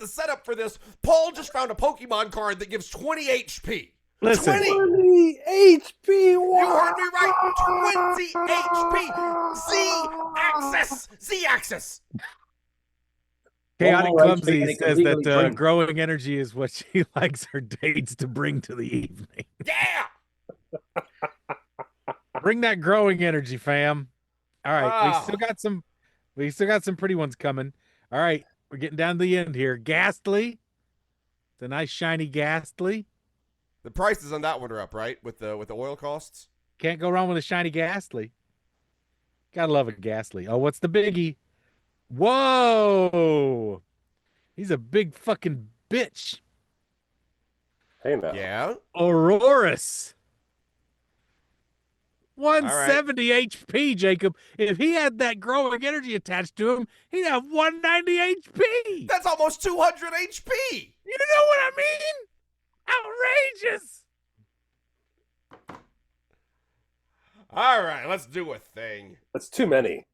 setup for this. Paul just found a Pokemon card that gives 20 HP. Listen. 20 HP. Wow. You heard me right. 20 HP. Z-axis. Chaotic One more Clumsy HP says legally that drink. growing energy is what she likes her dates to bring to the evening. Yeah. Bring that growing energy, fam. All right, Wow. we still got some pretty ones coming. All right, we're getting down to the end here. Ghastly. It's a nice shiny Ghastly. The prices on that one are up, right? With the oil costs. Can't go wrong with a shiny Ghastly. Gotta love a Ghastly. Oh, what's the biggie? Whoa! He's a big fucking bitch. Hey, now. Yeah. Aurorus. 170 HP, Jacob. If he had that growing energy attached to him, he'd have 190 HP. That's almost 200 HP. You know what I mean? Outrageous. All right, let's do a thing. That's too many.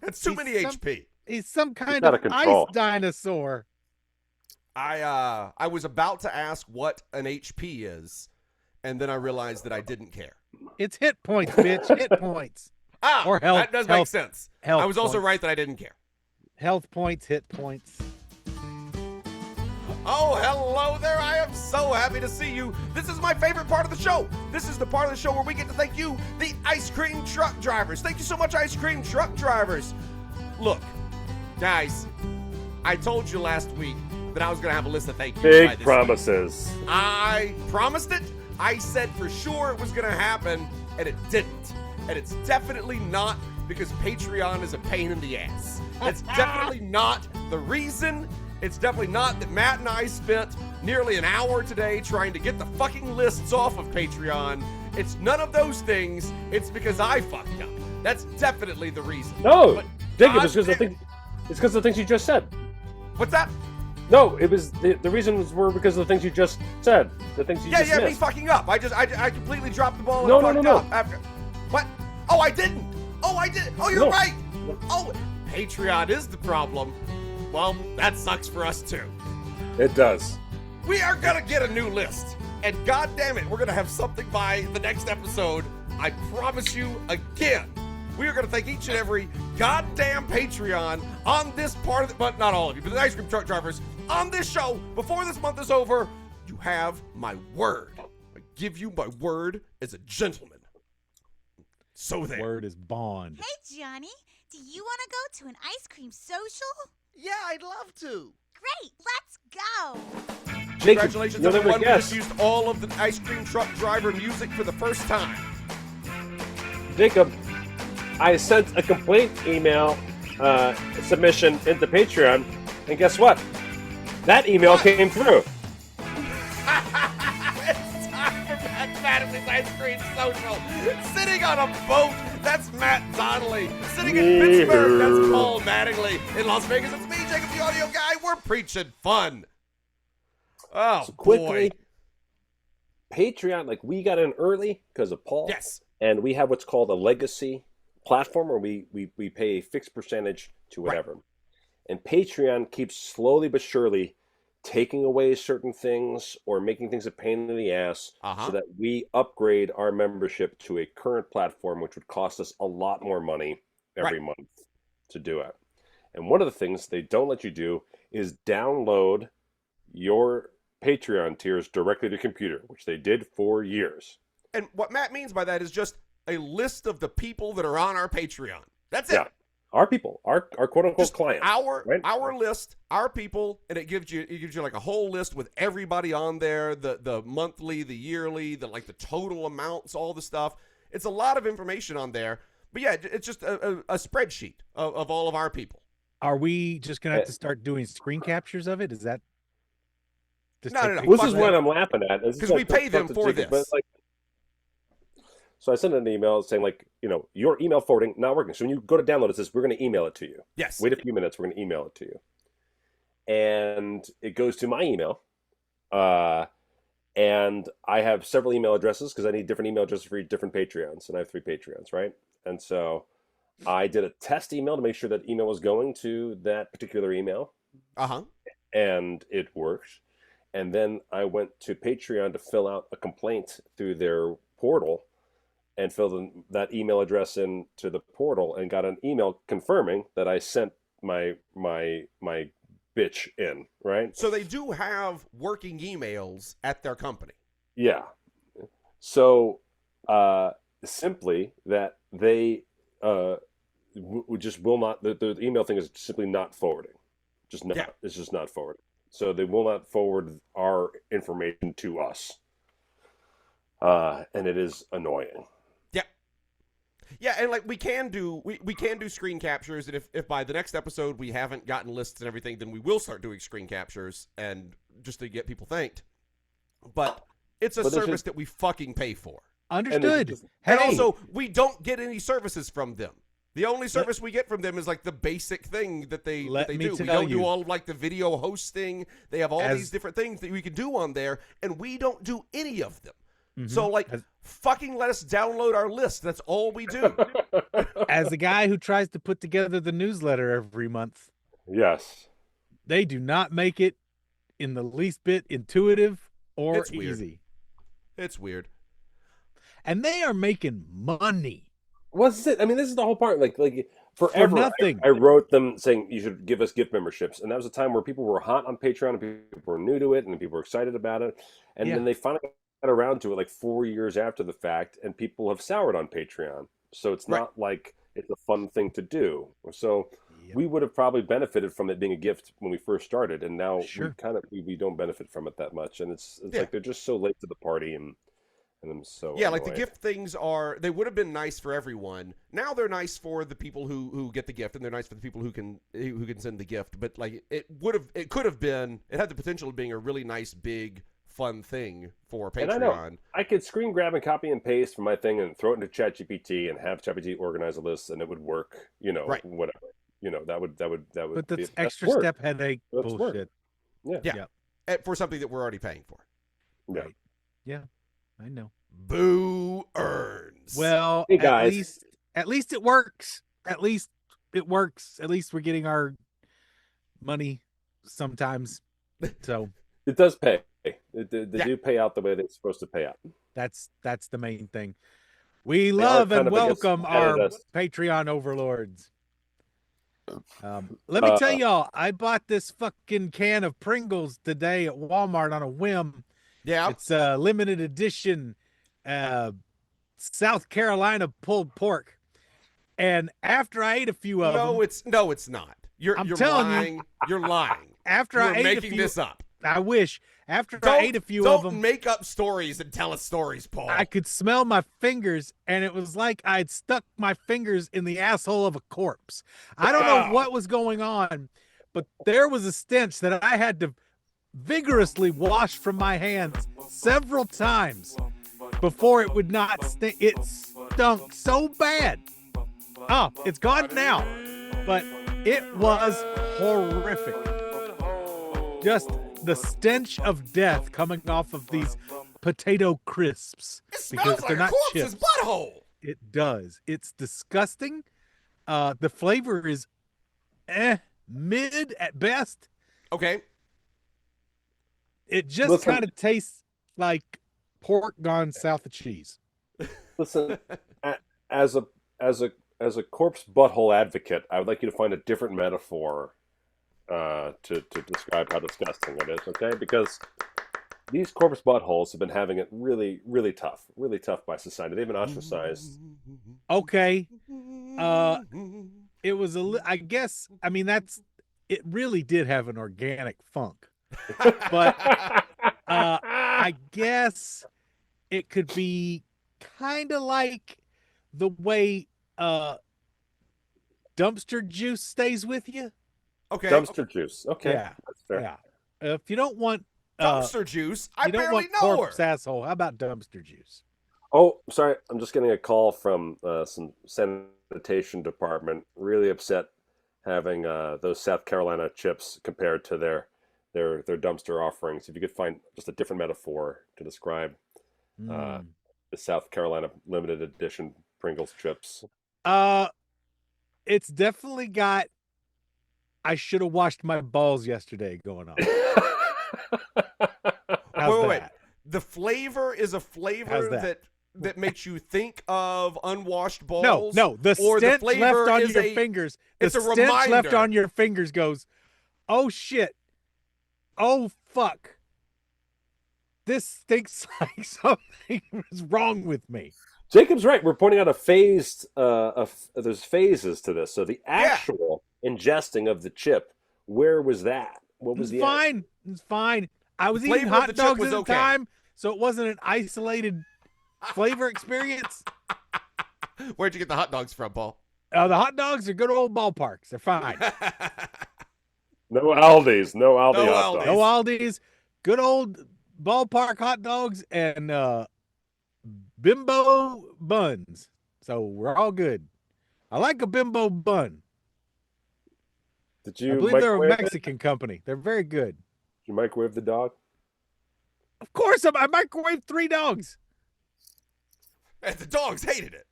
That's too many HP. He's some kind out of of control. ice dinosaur. I was about to ask what an HP is, and then I realized that I didn't care. It's hit points, bitch. Hit points. Or health. That does make sense. Health I was also points. right that I didn't care. Health points, hit points. Oh, hello there. I am so happy to see you. This is my favorite part of the show. This is the part of the show where we get to thank you, the ice cream truck drivers. Thank you so much, ice cream truck drivers. Look, guys, I told you last week that I was going to have a list of thank yous. by Big this promises. week. I promised it. I said for sure it was going to happen, and it didn't. And it's definitely not because Patreon is a pain in the ass. It's definitely not the reason. It's definitely not that Matt and I spent nearly an hour today trying to get the fucking lists off of Patreon. It's none of those things. It's because I fucked up. That's definitely the reason. No, But Jacob, God it's because damn- it's because of the things you just said. What's that? No, it was the reasons were because of the things you just said. The things you just Me missed. fucking up. I completely dropped the ball and No, fucked no. up after. What? Oh, I didn't. Oh, I did. Oh, you're No. right. Oh, Patreon is the problem. Well, that sucks for us too. It does. We are gonna get a new list, and god damn it, we're gonna have something by the next episode. I promise you again. We are gonna thank each and every goddamn Patreon on this part of the, but not all of you, but the ice cream truck drivers on this show before this month is over. You have my word. I give you my word as a gentleman. So there. Word is bond. Hey, Johnny, do you want to go to an ice cream social? Yeah, I'd love to. Great, let's go. Jacob, Congratulations, you'll never everyone. We guess. just used all of the ice cream truck driver music for the first time. Jacob, I sent a complaint email submission into Patreon, and guess what? That email came through. It's time for Matt Madison's Ice Cream Social. Sitting on a boat, that's Matt Donnelly. Sitting in Pittsburgh, that's Paul Mattingly. In Las Vegas, it's me, Jacob the Audio Guy. We're preaching fun. Oh, So quickly, boy. Patreon, like we got in early because of Paul. Yes. And we have what's called a legacy platform where we pay a fixed percentage to whatever. And Patreon keeps slowly but surely taking away certain things or making things a pain in the ass so that we upgrade our membership to a current platform, which would cost us a lot more money every month to do it. And one of the things they don't let you do is download your Patreon tiers directly to your computer, which they did for years. And what Matt means by that is just a list of the people that are on our Patreon. That's it. Yeah. Our people, our quote unquote Just clients. our list, our people, and it gives you like a whole list with everybody on there, the monthly, the yearly, the total amounts, all the stuff. It's a lot of information on there. But yeah, it's just a spreadsheet of all of our people. Are we just gonna have to start doing screen captures of it? Is that No. This is what I'm laughing at. Because we pay them for this. But so I sent an email saying, your email forwarding not working. So when you go to download, it says, we're going to email it to you. Yes. Wait a few minutes. We're going to email it to you. And it goes to my email. And I have several email addresses because I need different email addresses for different Patreons. And I have 3 Patreons, right? And so I did a test email to make sure that email was going to that particular email. Uh-huh. and it worked. And then I went to Patreon to fill out a complaint through their portal and filled in that email address into the portal and got an email confirming that I sent my bitch in, right? So they do have working emails at their company. Yeah. So simply that they just will not, the email thing is simply not forwarding. Just not. Yeah. It's just not forwarding. So they will not forward our information to us. And it is annoying. Yeah, and like we can do screen captures, and if by the next episode we haven't gotten lists and everything, then we will start doing screen captures and just to get people thanked. But it's a service that we fucking pay for. Understood. And also, we don't get any services from them. The only service we get from them is like the basic thing that they do. We don't do all of like the video hosting. They have all these different things that we can do on there, and we don't do any of them. Mm-hmm. So, like, fucking let us download our list. That's all we do. As a guy who tries to put together the newsletter every month, yes, they do not make it in the least bit intuitive or it's weird. easy. It's weird. And they are making money. What's it? I mean, this is the whole part. Like forever, for nothing. I wrote them saying you should give us gift memberships, and that was a time where people were hot on Patreon, and people were new to it, and people were excited about it, and then they finally got around to it like 4 years after the fact, and people have soured on Patreon. So it's not like it's a fun thing to do. So we would have probably benefited from it being a gift when we first started, and now we don't benefit from it that much, and it's like they're just so late to the party, and I'm so like the gift things they would have been nice for everyone. Now they're nice for the people who get the gift, and they're nice for the people who can send the gift. But like it had the potential of being a really nice big fun thing for Patreon. And I know I could screen grab and copy and paste from my thing and throw it into ChatGPT and have ChatGPT organize a list, and it would work. Whatever. That would. But that's extra step headache bullshit. Yeah. For something that we're already paying for. Yeah. Right. Yeah. I know. Boo earns. Well, hey guys. At least it works. At least it works. At least we're getting our money sometimes. So it does pay. They do pay out the way they're supposed to pay out. That's the main thing. We love and welcome our Patreon overlords. Let me tell y'all, I bought this fucking can of Pringles today at Walmart on a whim. Yeah. It's a limited edition South Carolina pulled pork. And after I ate a few of them... No, it's not. You're lying. You're lying. After I ate making this up. I wish. After I ate a few of them... Don't make up stories and tell us stories, Paul. I could smell my fingers, and it was like I'd stuck my fingers in the asshole of a corpse. I don't know what was going on, but there was a stench that I had to vigorously wash from my hands several times before it would not stink. It stunk so bad. Oh, it's gone now, but it was horrific. Just the stench of death coming off of these potato crisps. It smells like a corpse's butthole. It does. It's disgusting. The flavor is mid at best. Okay. It just kind of tastes like pork gone south of cheese. Listen, as a corpse butthole advocate, I would like you to find a different metaphor to describe how disgusting it is, okay? Because these corpse buttholes have been having it really, really tough by society. They've been ostracized. Okay. It was I guess, I mean, it really did have an organic funk. But I guess it could be kind of like the way dumpster juice stays with you. Okay. Dumpster juice. Okay. Yeah. That's fair. Yeah. If you don't want dumpster juice, I barely know corpse her. Asshole. How about dumpster juice? Oh, sorry. I'm just getting a call from some sanitation department. Really upset having those South Carolina chips compared to their dumpster offerings. If you could find just a different metaphor to describe the South Carolina limited edition Pringles chips. It's definitely got. I should have washed my balls yesterday going on. How's Wait. that? The flavor is a How's flavor that? that makes you think of unwashed No, balls. no. The or stench flavor left on is your a- fingers. it's The a stench left reminder. on your fingers goes, oh shit. Oh fuck. This stinks like something is wrong with me. Jacob's right. We're pointing out a phased. There's phases to this. So the actual ingesting of the chip, where was that? What was It's the fine. It's fine. I was The eating flavor of hot the chip dogs was at the okay. time, so it wasn't an isolated flavor experience. Where'd you get the hot dogs from, Paul? The hot dogs are good old ballparks. They're fine. No Aldi's. No Aldi No hot Aldi's. dogs. No Aldi's, good old ballpark hot dogs and bimbo buns. So we're all good. I like a bimbo bun. Did I you believe they're a microwave it? Mexican company. They're very good. Did you microwave the dog? Of course, I microwaved 3 dogs. And the dogs hated it.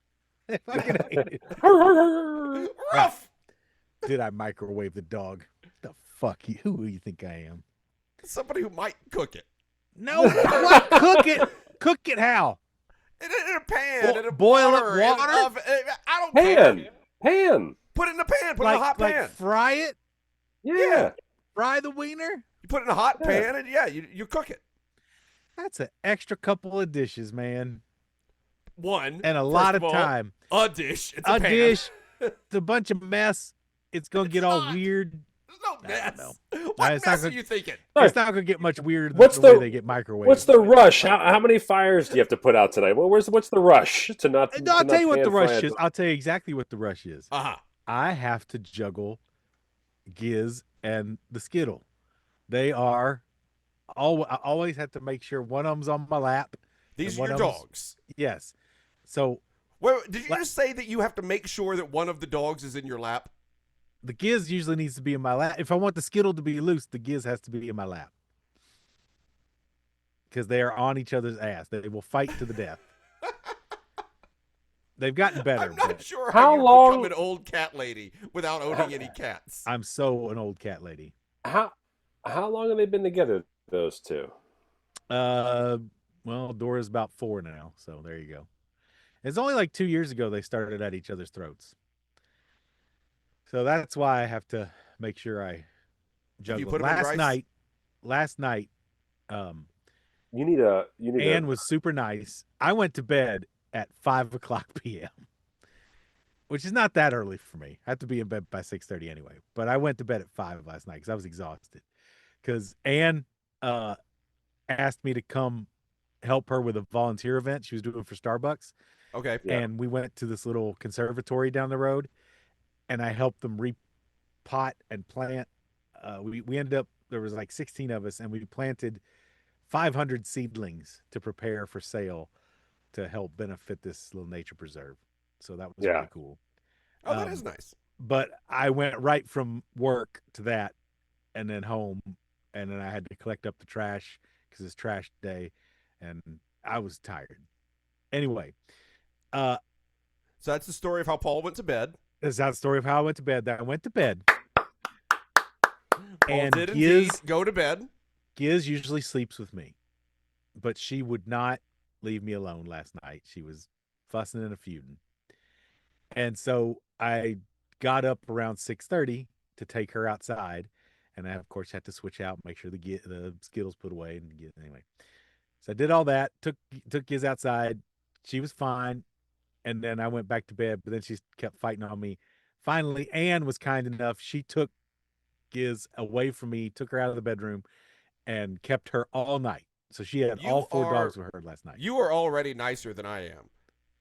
They fucking hate it. Rough. Did I microwave the dog? The fuck you? Who do you think I am? Somebody who might cook it. No, what? Cook it. Cook it how? In a pan, in a Boil it butter, in an water? oven. I don't care. Pan. Put it in a pan. Put it in a hot pan. Like fry it? Yeah. Fry the wiener? You put it in a hot Yeah. pan, and you cook it. That's an extra couple of dishes, man. One And a first lot of all, time. A dish. It's A a pan. dish. It's a bunch of mess. It's going to get all not. weird. There's no I mess. don't What it's not mess are gonna- you thinking? Right. It's not going to get much weirder than What's the way the- they get microwaved. What's the rush? How many fires do you have to put out today? Well, what's the rush to not? No, I'll to tell you not what the pan fry rush it? is. I'll tell you exactly what the rush is. Uh-huh. I have to juggle Giz and the Skittle. They are I always have to make sure one of them's on my lap. These and are one your of 'em's- dogs. Yes. So Wait, did you What? just say that you have to make sure that one of the dogs is in your lap? the Giz usually needs to be in my lap. If I want the Skittle to be loose, the Giz has to be in my lap. Because they are on each other's ass. They will fight to the death. They've gotten better. I'm not but sure How how you long- become an old cat lady without owning any cats. I'm so an old cat lady. How long have they been together? Those two. Well, Dora's about 4 now, so there you go. It's only like 2 years ago they started at each other's throats. So that's why I have to make sure I juggle. put 'em in rice? Last night, You need a. Anne was super nice. I went to bed at 5:00 p.m., which is not that early for me. I have to be in bed by 6:30 anyway. But I went to bed at 5 last night because I was exhausted. Because Anne asked me to come help her with a volunteer event she was doing for Starbucks. Okay. Yeah. And we went to this little conservatory down the road, and I helped them repot and plant. We ended up, there was like 16 of us, and we planted 500 seedlings to prepare for sale to help benefit this little nature preserve. So that was Yeah. really cool. Oh, that is nice. But I went right from work to that and then home, and then I had to collect up the trash because it's trash day, and I was tired. Anyway, So that's the story of how Paul went to bed. this is the story of how I went to bed. That I went to bed. Paul And did indeed Giz, go to bed. Giz usually sleeps with me, but she would not leave me alone last night. She was fussing and a feuding. And so I got up around 6:30 to take her outside, and I of course had to switch out, make sure the Skittles put away, and anyway. So I did all that. Took Giz outside. She was fine, and then I went back to bed. But then she kept fighting on me. Finally, Anne was kind enough. She took Giz away from me, took her out of the bedroom, and kept her all night. So she had You all 4 are- dogs with her last night. You are already nicer than I am.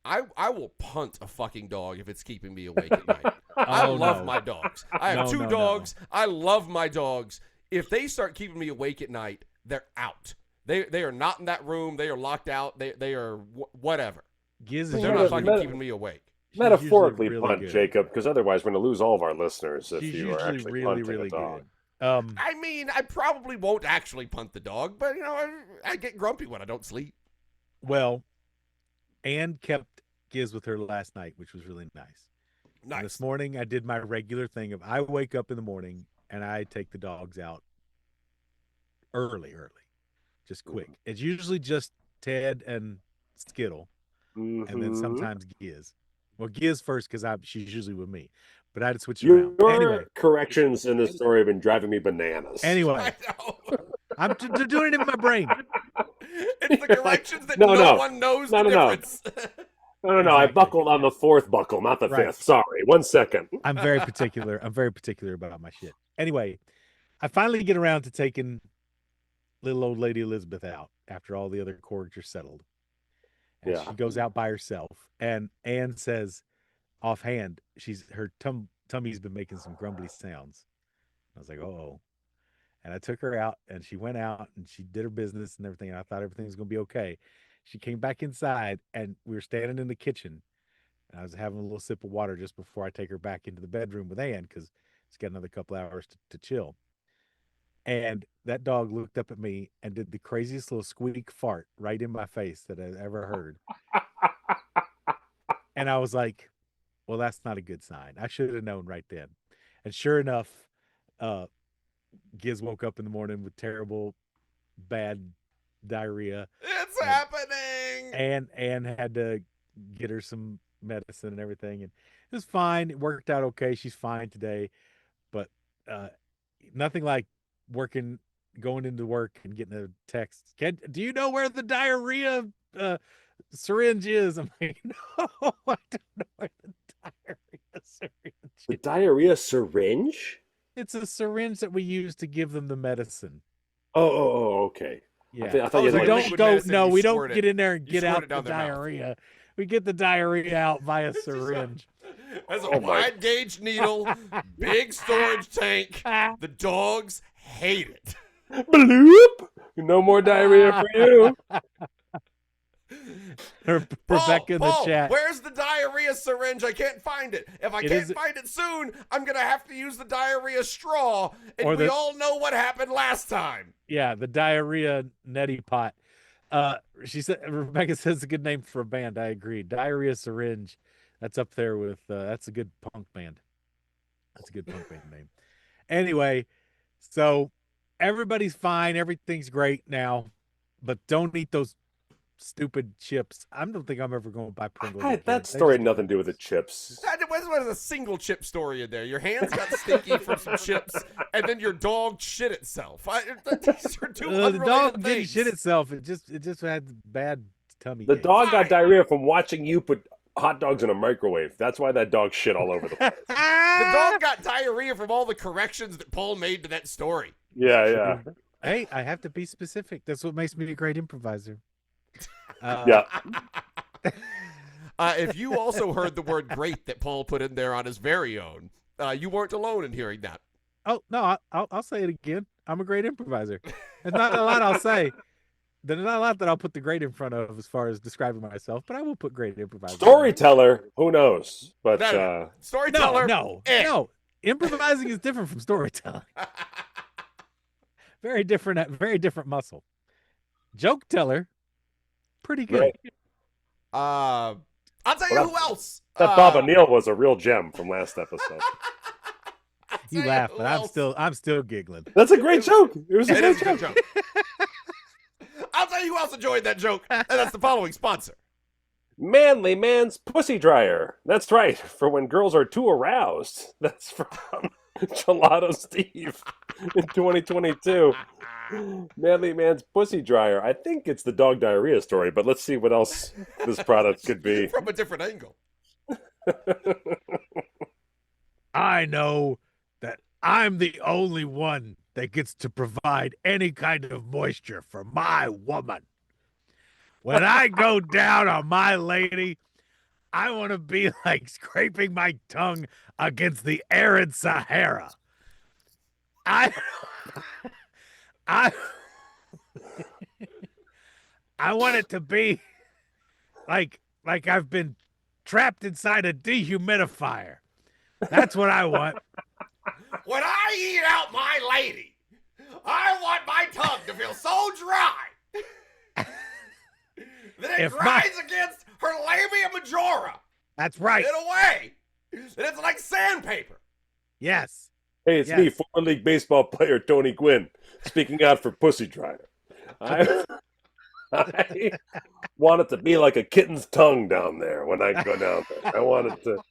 I will punt a fucking dog if it's keeping me awake at night. I Oh, love no. my dogs. I have No, 2 no, no. dogs. I love my dogs. If they start keeping me awake at night, they're out. They are not in that room. They are locked out. They are whatever. Giz is But they're Yeah, not usually, fucking keeping me awake. she's Metaphorically usually really punt, good. Jacob, because otherwise we're going to lose all of our listeners if She's you are usually actually really, punting really a dog. good. I mean, I probably won't actually punt the dog, but I get grumpy when I don't sleep. Well, Anne kept Giz with her last night, which was really nice. And Nice. this morning, I did my regular thing of I wake up in the morning and I take the dogs out early, just quick. It's usually just Ted and Skittle, and then sometimes Giz. Well, Giz first because she's usually with me, but I had to switch it around. Your Anyway, corrections in this story have been driving me bananas. anyway, I know. I'm doing it in my brain. It's the corrections that no, no one knows the difference. No. I Exactly. buckled on the fourth buckle, not the Right. fifth. Sorry. 1 second. I'm very particular. I'm very particular about my shit. Anyway, I finally get around to taking little old lady Elizabeth out after all the other cords are settled. And Yeah. she goes out by herself. And Anne says offhand, her tummy's been making some grumbly sounds. I was like, oh. And I took her out and she went out and she did her business and everything. And I thought everything was going to be okay. She came back inside and we were standing in the kitchen. And I was having a little sip of water just before I take her back into the bedroom with Anne because she's got another couple hours to chill. And that dog looked up at me and did the craziest little squeak fart right in my face that I've ever heard. And I was like, well, that's not a good sign. I should have known right then. And sure enough, Giz woke up in the morning with terrible, bad diarrhea. It's happening. And had to get her some medicine and everything. And it was fine. It worked out okay. She's fine today. But nothing like going into work and getting a text. Do you know where the diarrhea syringe is? I'm like, no, I don't know where the diarrhea syringe is. The diarrhea syringe? It's a syringe that we use to give them the medicine. Oh, okay. Yeah. I thought you we had don't liquid go. medicine, No, you we squirt don't get in there and you get squirt out it the down their mouth. diarrhea. We get the diarrhea out via syringe. As a Oh my- wide gauge needle, big storage tank. The dogs hate it. Bloop! No more diarrhea for you. Rebecca in the Paul, chat. where's the diarrhea syringe? I can't find it. If I can't find it soon, I'm going to have to use the diarrhea straw. And Or we the- all know what happened last time. Yeah, the diarrhea neti pot. She said Rebecca says it's a good name for a band. I agree. Diarrhea syringe. That's up there with that's a good punk band. That's a good punk band name. Anyway, so everybody's fine. Everything's great now, but don't eat those stupid chips. I don't think I'm ever going to buy Pringles. again. That They story had just- nothing to do with the chips. That was a single chip story in there. Your hands got stinky from some chips, and then your dog shit itself. These are two the unrelated dog didn't things. shit itself. It just had bad tummy. The ache. dog got Fine. diarrhea from watching you put hot dogs in a microwave. That's why that dog shit all over the place. The dog got diarrhea from all the corrections that Paul made to that story. Yeah. Hey, I have to be specific. That's what makes me a great improviser. Yeah. If you also heard the word great that Paul put in there on his very own, you weren't alone in hearing that. Oh no, I'll say it again. I'm a great improviser. There's not a lot I'll say. There's not a lot that I'll put the great in front of as far as describing myself, but I will put great improviser. Storyteller, who knows? But No, storyteller. No. Improvising is different from storytelling. Very different muscle. Joke teller, pretty good. Right. I'll tell you Well, who else. that Bob O'Neill was a real gem from last episode. I'll You tell laugh, who but else. I'm still giggling. That's a great joke. It was a It great is a good joke. joke. I'll tell you who else enjoyed that joke, and that's the following sponsor. Manly Man's Pussy Dryer. That's right, for when girls are too aroused. That's from Gelato Steve in 2022. Manly Man's Pussy Dryer. I think it's the dog diarrhea story, but let's see what else this product could be. From a different angle. I know that I'm the only one that gets to provide any kind of moisture for my woman. When I go down on my lady, I want to be like scraping my tongue against the arid Sahara. I want it to be like I've been trapped inside a dehumidifier. That's what I want. When I eat out my lady, I want my tongue to feel so dry that it If my- grinds against her labia majora That's right. in a way that it's like sandpaper. Yes. Hey, it's me, former league baseball player Tony Gwynn, speaking out for Pussy Dryer. I want it to be like a kitten's tongue down there when I go down there. I want it to.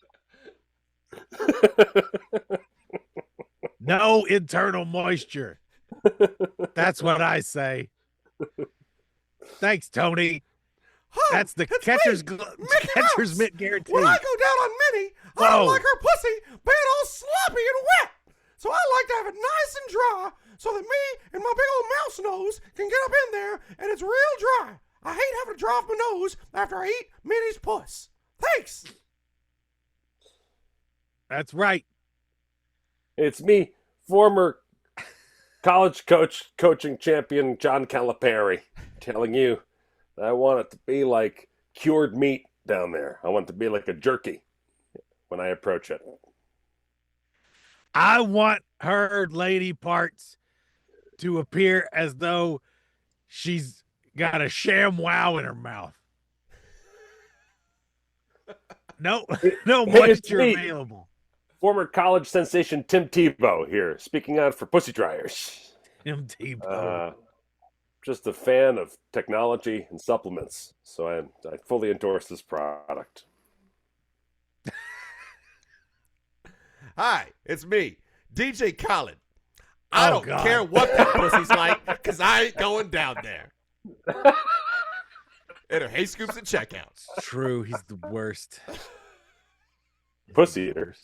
No internal moisture. That's what I say. Thanks, Tony. That's the catcher's mitt guarantee. When I go down on Minnie, I don't like her pussy being all sloppy and wet. So I like to have it nice and dry so that me and my big old mouse nose can get up in there and it's real dry. I hate having to dry off my nose after I eat Minnie's puss. Thanks. That's right. It's me, former college coaching champion John Calipari, telling you that I want it to be like cured meat down there. I want it to be like a jerky when I approach it. I want her lady parts to appear as though she's got a ShamWow in her mouth. No moisture available. Former college sensation Tim Tebow here, speaking out for Pussy Dryers. Tim Tebow. Just a fan of technology and supplements, so I fully endorse this product. Hi, it's me, DJ Khaled. I don't care what that pussy's like, because I ain't going down there. Enter Hey Scoops at checkout. True, he's the worst. Pussy eater.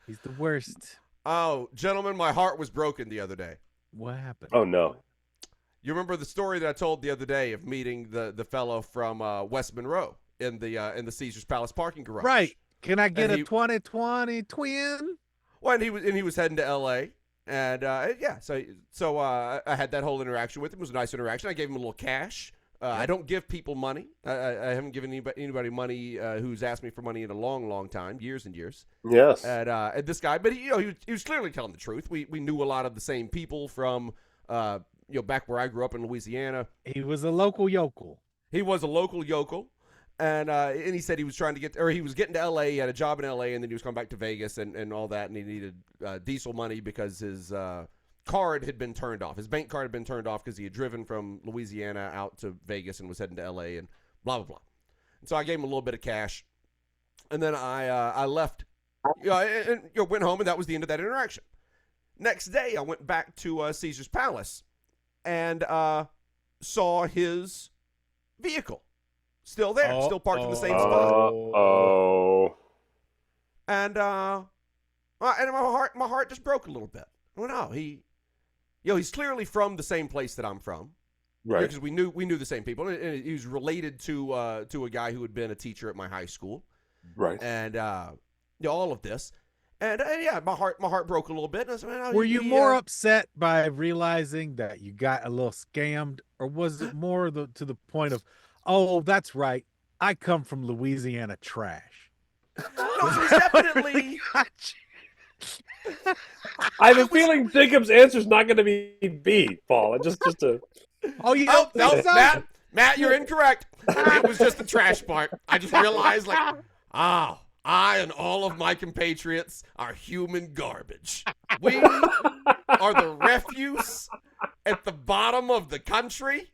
He's the worst. Oh, gentlemen, my heart was broken the other day. What happened? Oh, no. You remember the story that I told the other day of meeting the fellow from West Monroe in the Caesar's Palace parking garage? Right. Can I get a 2020 twin? Well, and he was heading to L.A. And so I had that whole interaction with him. It was a nice interaction. I gave him a little cash. I don't give people money. I haven't given anybody money who's asked me for money in a long, long time, years and years. Yes. And this guy, but he was clearly telling the truth. We knew a lot of the same people from back where I grew up in Louisiana. He was a local yokel. He was a local yokel. And he said he was he was getting to L.A., he had a job in L.A., and then he was coming back to Vegas and all that, and he needed diesel money because his card had been turned off. His bank card had been turned off because he had driven from Louisiana out to Vegas and was heading to L.A. and blah, blah, blah. And so I gave him a little bit of cash, and then I left, and went home, and that was the end of that interaction. Next day, I went back to Caesar's Palace and saw his vehicle. Still there, still parked in the same spot. And my heart just broke a little bit. I went, oh, he's clearly from the same place that I'm from, right? Because we knew the same people. And he was related to a guy who had been a teacher at my high school, right? And all of this, and my heart broke a little bit. And I said, were you more upset by realizing that you got a little scammed, or was it more to the point of, oh, that's right, I come from Louisiana trash? No, it was definitely. I have a feeling Jacob's answer is not going to be B, Paul. Just a. Oh, you don't think so? Matt, you're incorrect. It was just the trash part. I just realized, I and all of my compatriots are human garbage. We are the refuse at the bottom of the country.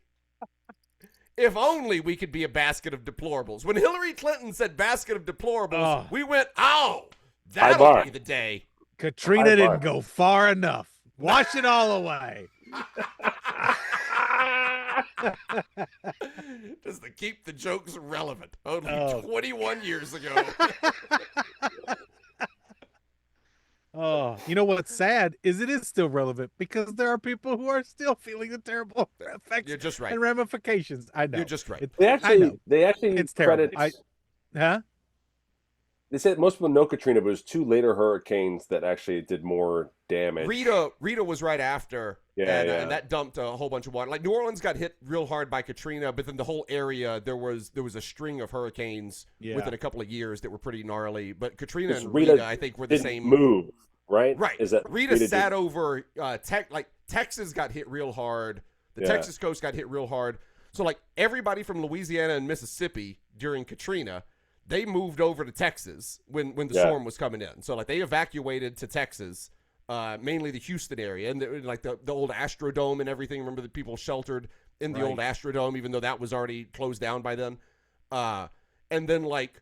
If only we could be a basket of deplorables. When Hillary Clinton said basket of deplorables, we went, that'll be the day. Katrina didn't go far enough. Wash it all away. Just to keep the jokes relevant. Only 21 years ago. Oh, you know what's sad is it is still relevant because there are people who are still feeling the terrible effects You're just right. and ramifications. I know. You're just right. They actually it's terrible. Credit. They said most people know Katrina, but it was two later hurricanes that actually did more damage. Rita was right after, and that dumped a whole bunch of water. Like New Orleans got hit real hard by Katrina, but then the whole area there was a string of hurricanes within a couple of years that were pretty gnarly. But Katrina and Rita, I think, were the same move, right? Right. Is that Rita sat over Texas got hit real hard. The Texas coast got hit real hard. So like everybody from Louisiana and Mississippi during Katrina, they moved over to Texas when the storm was coming in. So like they evacuated to Texas, mainly the Houston area, and like the old Astrodome and everything. Remember that people sheltered in the old Astrodome, even though that was already closed down by then. And then like,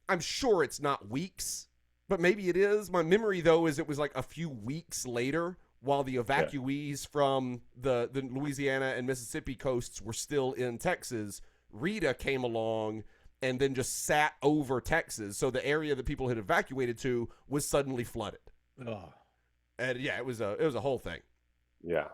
I'm sure it's not weeks, but maybe it is. My memory though is it was like a few weeks later, while the evacuees from the Louisiana and Mississippi coasts were still in Texas. Rita came along and then just sat over Texas. So the area that people had evacuated to was suddenly flooded. Oh. And yeah, it was a whole thing. Yeah.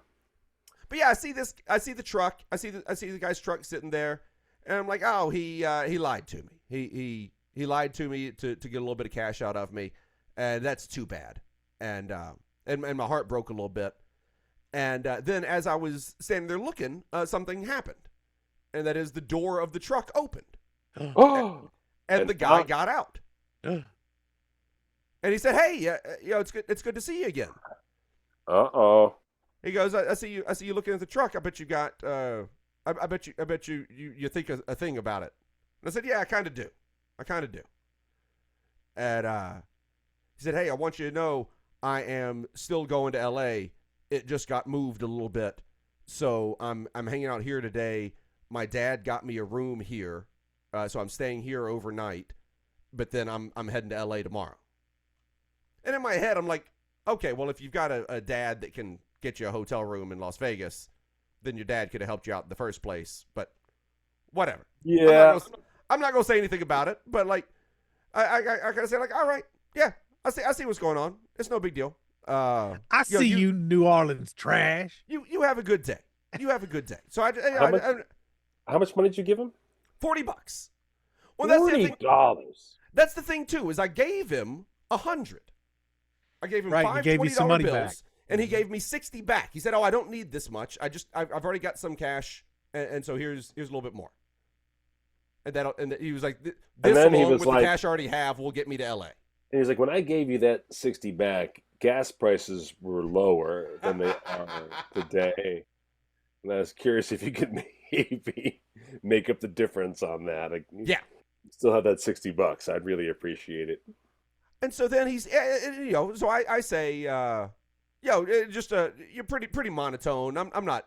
But yeah, I see the truck. I see the guy's truck sitting there, and I'm like, oh, he lied to me. He lied to me to get a little bit of cash out of me, and that's too bad. And my heart broke a little bit. And then as I was standing there looking, something happened. And that is the door of the truck opened. And the guy got out. And he said, "Hey, it's good to see you again." Uh-oh. He goes, "I see you looking at the truck. I bet you got I bet you think a thing about it." And I said, "Yeah, I kind of do. And he said, "Hey, I want you to know I am still going to LA. It just got moved a little bit. So I'm hanging out here today. My dad got me a room here. So I'm staying here overnight, but then I'm heading to LA tomorrow." And in my head, I'm like, okay, well, if you've got a dad that can get you a hotel room in Las Vegas, then your dad could have helped you out in the first place. But whatever. Yeah. I'm not gonna say anything about it. But like, I gotta say, like, all right, yeah, I see what's going on. It's no big deal. I see you, New Orleans trash. You have a good day. You have a good day. So how much money did you give him? $40. Well, $40. That's the thing too. Is I gave him 100. I gave him Right, he gave you some money bills, back. and he gave me 60 back. He said, "Oh, I don't need this much. I've already got some cash, and so here's a little bit more." And he was like, "This along with the cash I already have will get me to LA." And he's like, "When I gave you that 60 back, gas prices were lower than they are today." And I was curious if you could maybe make up the difference on that. Like, yeah. Still have that $60. I'd really appreciate it. And so then he's, so I say, you're pretty monotone. I'm not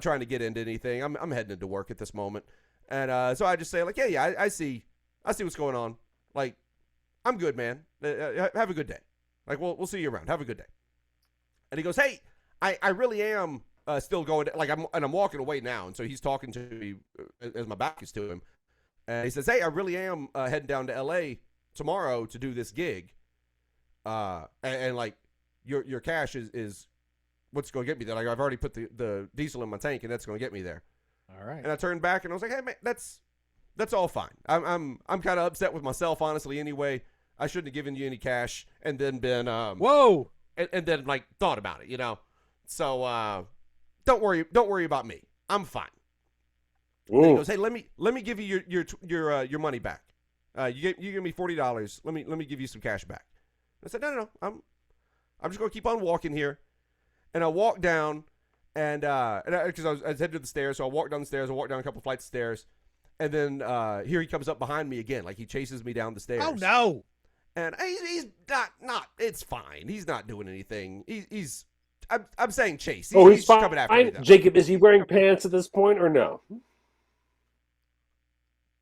trying to get into anything. I'm heading into work at this moment. And so I just say, like, yeah, I see what's going on. Like, I'm good, man. Have a good day. Like, we'll see you around. Have a good day. And he goes, "Hey, I really am still going to, like, I'm walking away now." And so he's talking to me as my back is to him. And he says, "Hey, I really am heading down to LA tomorrow to do this gig. And like, your cash is what's going to get me there. Like, I've already put the diesel in my tank, and that's going to get me there." All right. And I turned back and I was like, "Hey, man, that's all fine. I'm kind of upset with myself, honestly. Anyway, I shouldn't have given you any cash and then been whoa, and then like thought about it, So don't worry about me. I'm fine." And he goes, "Hey, let me give you your money back. You give me $40. Let me give you some cash back." I said, no. I'm just gonna keep on walking here. And I walked down, and because I was headed to the stairs, so I walked down the stairs. I walked down a couple flights of stairs, and then here he comes up behind me again, like he chases me down the stairs. Oh no! And he's not. It's fine. He's not doing anything. I'm saying chase. He's fine. Coming after me, though. Jacob, is he wearing pants at this point or no?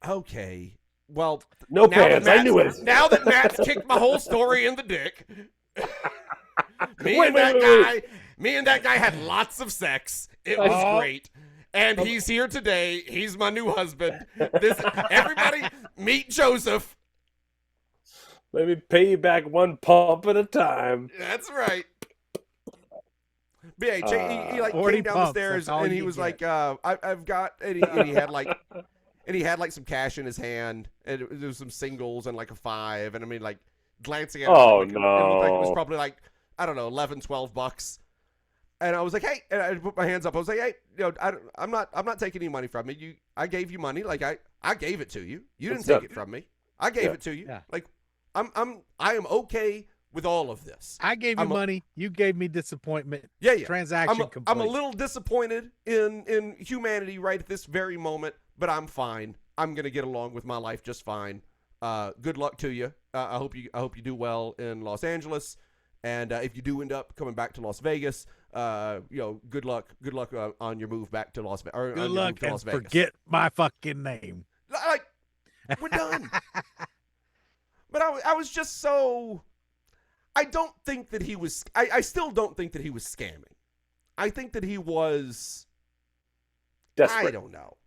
Okay. Well, no pants. I knew it. Now that Matt's kicked my whole story in the dick, me and that guy had lots of sex. It was great. And he's here today. He's my new husband. Everybody meet Joseph. Let me pay you back one pump at a time. That's right. But yeah, he like came down the stairs and he was like, "I've got," and he had like. And he had like some cash in his hand, and there was some singles and like a 5. And I mean, like glancing at it, no. It looked like it was probably like, I don't know, $11, $12. And I was like, "Hey," and I put my hands up. I was like, "Hey, I'm not taking any money from you. I gave you money. Like I gave it to you. You didn't take it from me. I gave it to you. Yeah. Like I am okay with all of this. I gave you money. You gave me disappointment. Yeah. Transaction complete. I'm a little disappointed in humanity right at this very moment, but I'm fine. I'm gonna get along with my life just fine. good luck to you. I hope you do well in Los Angeles, and if you do end up coming back to Las Vegas, good luck on your move back to Las Vegas. Good luck and forget my fucking name. Like, we're done. But I was just so. I don't think that he was. I still don't think that he was scamming. I think that he was. Desperate. I don't know.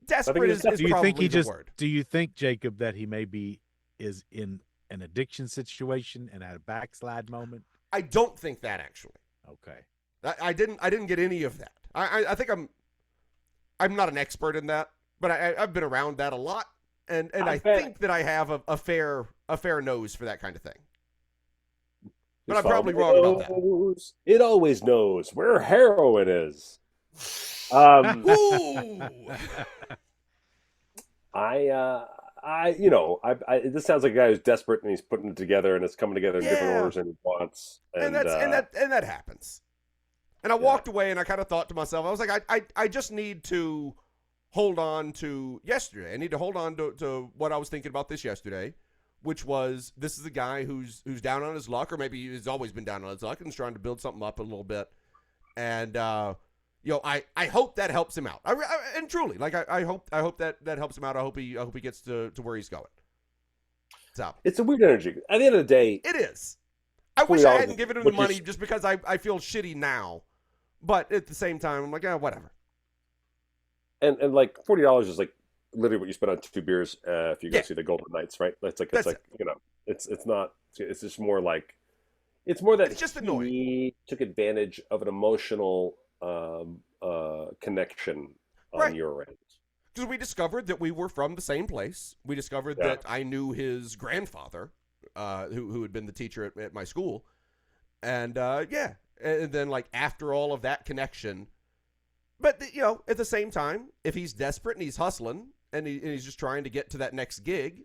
Desperate is do you probably think he the just? word. Do you think, Jacob, that he maybe is in an addiction situation and had a backslide moment? I don't think that actually. Okay. I didn't get any of that. I think I'm not an expert in that, but I've been around that a lot, and I think that I have a fair nose for that kind of thing. But I'm probably wrong about that. It always knows where heroin is. This sounds like a guy who's desperate and he's putting it together and it's coming together in different orders than he wants. And that happens. And I walked away and I kind of thought to myself, I was like, I just need to hold on to yesterday. I need to hold on to what I was thinking about this yesterday, which was this is a guy who's down on his luck, or maybe he's always been down on his luck and is trying to build something up a little bit. And I hope that helps him out. And truly, like I hope that helps him out. I hope he gets to where he's going. So it's a weird energy. At the end of the day, it is. I wish I hadn't given him the money just because I feel shitty now, but at the same time, I'm like, whatever. And like $40 is like literally what you spend on 2 beers if you go see the Golden Knights, right? It's just more like it's more that it's just annoying. He took advantage of an emotional connection on your end. Because we discovered that we were from the same place. We discovered that I knew his grandfather, who had been the teacher at my school. And, and then, like, after all of that connection. But, at the same time, if he's desperate and he's hustling and he's just trying to get to that next gig,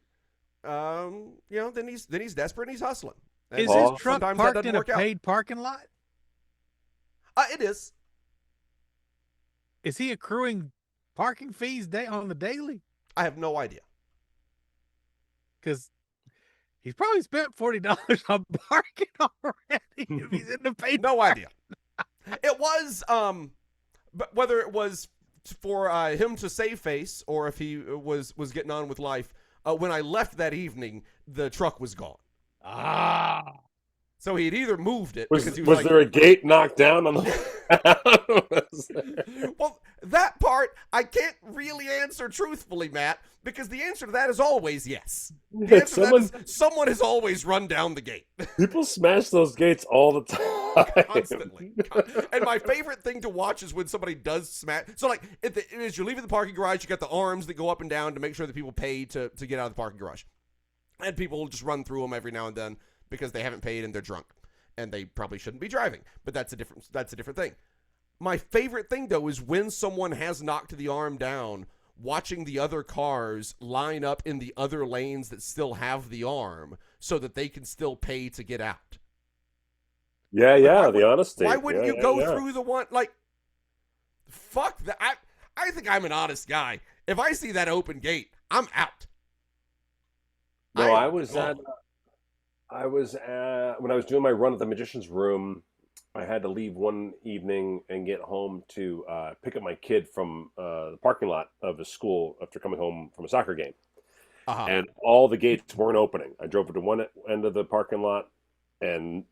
then he's desperate and he's hustling. And is his truck parked in a paid parking lot? It is. Is he accruing parking fees on the daily? I have no idea. Because he's probably spent $40 on parking already if he's in the paid No idea. It was, but whether it was for him to save face or if he was getting on with life, when I left that evening, the truck was gone. So he had either moved it. Was there a gate knocked down on the... Well, that part I can't really answer truthfully, Matt, because the answer to that is always yes. The answer to that is someone has always run down the gate. People smash those gates all the time. Constantly. And my favorite thing to watch is when somebody does smash. So, like, as you're leaving the parking garage, you got the arms that go up and down to make sure that people pay to get out of the parking garage. And people will just run through them every now and then because they haven't paid and they're drunk. And they probably shouldn't be driving. But that's a different thing. My favorite thing, though, is when someone has knocked the arm down, watching the other cars line up in the other lanes that still have the arm so that they can still pay to get out. The honesty. Why wouldn't you go through the one? Like, fuck that. I think I'm an honest guy. If I see that open gate, I'm out. No, I was when I was doing my run at the Magician's Room, I had to leave one evening and get home to pick up my kid from the parking lot of his school after coming home from a soccer game. And all the gates weren't opening. I drove to one end of the parking lot, and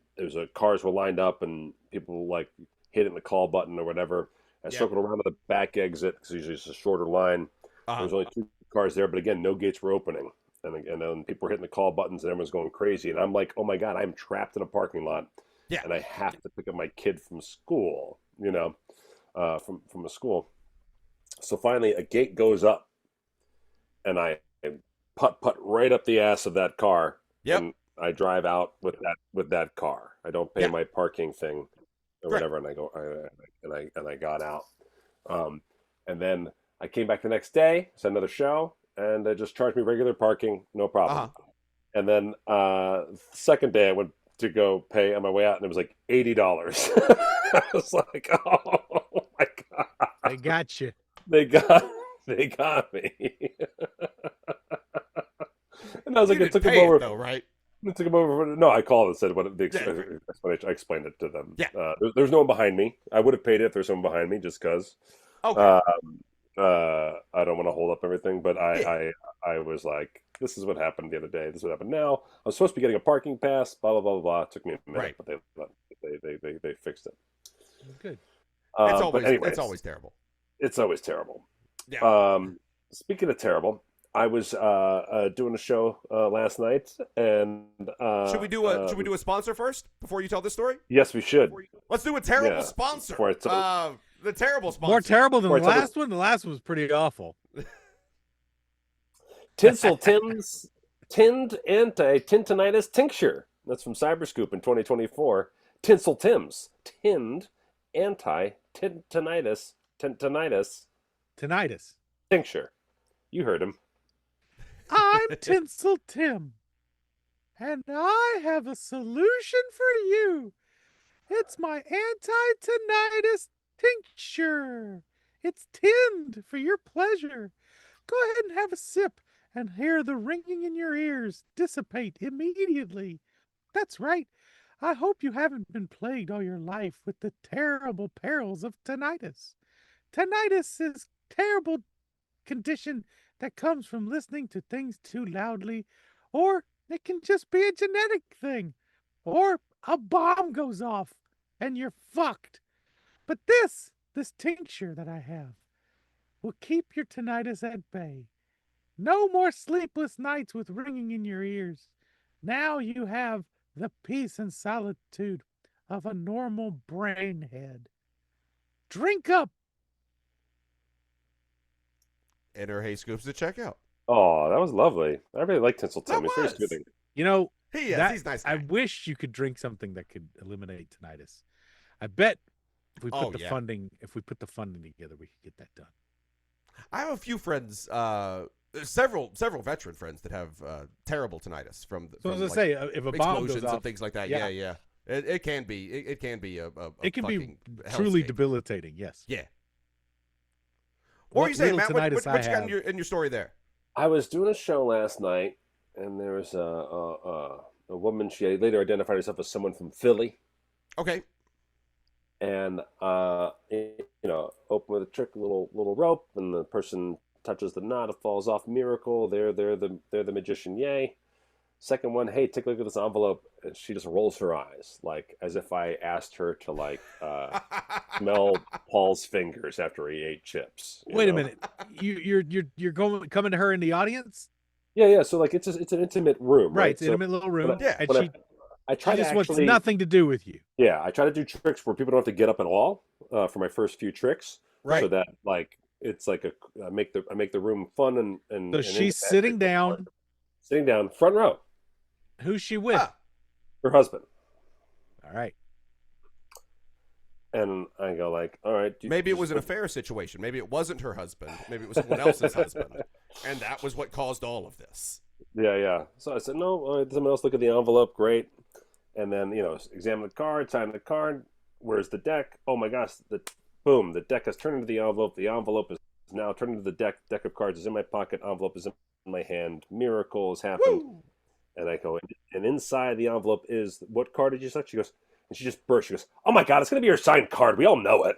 cars were lined up, and people like hitting the call button or whatever. I circled around to the back exit because usually it's a shorter line. There was only 2 cars there, but again, no gates were opening. And then people were hitting the call buttons and everyone's going crazy. And I'm like, oh my God, I'm trapped in a parking lot. Yeah. And I have to pick up my kid from school, from a school. So finally a gate goes up and I putt right up the ass of that car. Yep. And I drive out with that car. I don't pay my parking thing or whatever. And I go, and I got out. And then I came back the next day, said another show, and they just charged me regular parking, no problem. And then second day I went to go pay on my way out, and it was like $80. I was like, oh my God. They got you. They got me. And I was You like, I didn't took him pay over. it though, right? I took him over. No, I called and said what the Yeah, right. explanation. I explained it to them. Yeah. There's no one behind me. I would have paid it if there's someone behind me, just because. Okay. I don't want to hold up everything, but Yeah. I was like, this is what happened the other day. This is what happened now. I'm supposed to be getting a parking pass. Blah blah blah blah blah. It took me a minute, Right. but they fixed it. Good. But anyways, it's always terrible. it's always terrible. Yeah. Speaking of terrible, I was doing a show last night, and Should we do a sponsor first before you tell this story? yes, we should. Let's do a terrible Yeah. sponsor. Before I tell- The terrible sponsor. More terrible than the Before I tell last one. The last one was pretty awful. Tinsel Tim's Tinned Anti-Tintinitis Tincture. That's from Cyberscoop in 2024. Tinsel Tim's Tinned Anti-Tintinitis Tinnitus. Tincture. You heard him. I'm Tinsel Tim, and I have a solution for you. It's my anti-tinnitus tincture. It's tinned for your pleasure. Go ahead and have a sip and hear the ringing in your ears dissipate immediately. That's right. I hope you haven't been plagued all your life with the terrible perils of tinnitus. Tinnitus is a terrible condition that comes from listening to things too loudly, or it can just be a genetic thing, or a bomb goes off and you're fucked. But this tincture that I have will keep your tinnitus at bay. No more sleepless nights with ringing in your ears. Now you have the peace and solitude of a normal brain head. Drink up. Enter Hey Scoops to check out. Oh, that was lovely. I really like Tinsel Tim. That He's very was. soothing. You know, He is. that- He's a nice I guy. wish you could drink something that could eliminate tinnitus. I bet if we put Oh, the yeah. funding together, we could get that done. I have a few friends, several veteran friends that have terrible tinnitus from. So from as I say, if a bomb explosions goes off, and things like that. yeah. Yeah. It can be. It can be a it can be fucking truly hellscape. debilitating. Yes. Yeah. What were you saying, little Matt? What tinnitus you I got have- in your story there? I was doing a show last night, and there was a woman. She later identified herself as someone from Philly, Okay. and open with a trick, little rope, and the person touches the knot, it falls off. Miracle. They're the magician. Yay. Second one, hey, take a look at this envelope. And she just rolls her eyes, like as if I asked her to smell Paul's fingers after he ate chips. you Wait a know? minute. You're coming to her in the audience, Yeah. So it's an intimate room, right? right? It's an intimate little room. Yeah. And When she I try to just wants actually, nothing to do with you. yeah, I try to do tricks where people don't have to get up at all for my first few tricks, Right. So that it's like I make the room fun and. So and she's intimate. sitting down. front row. Who's she with? Ah. Her husband. All right. And I go like, all right. Maybe it was an affair situation. Maybe it wasn't her husband. Maybe it was someone else's husband, and that was what caused all of this. Yeah. So I said, no, all right, someone else look at the envelope. Great. And then, examine the card, sign the card. Where's the deck? Oh my gosh. Boom. The deck has turned into the envelope. The envelope is now turned into the deck. Deck of cards is in my pocket. Envelope is in my hand. Miracle has happened. Woo! And I go, and inside the envelope is, what card did you select? She goes, and she just burst. She goes, oh my God, it's going to be your signed card. We all know it.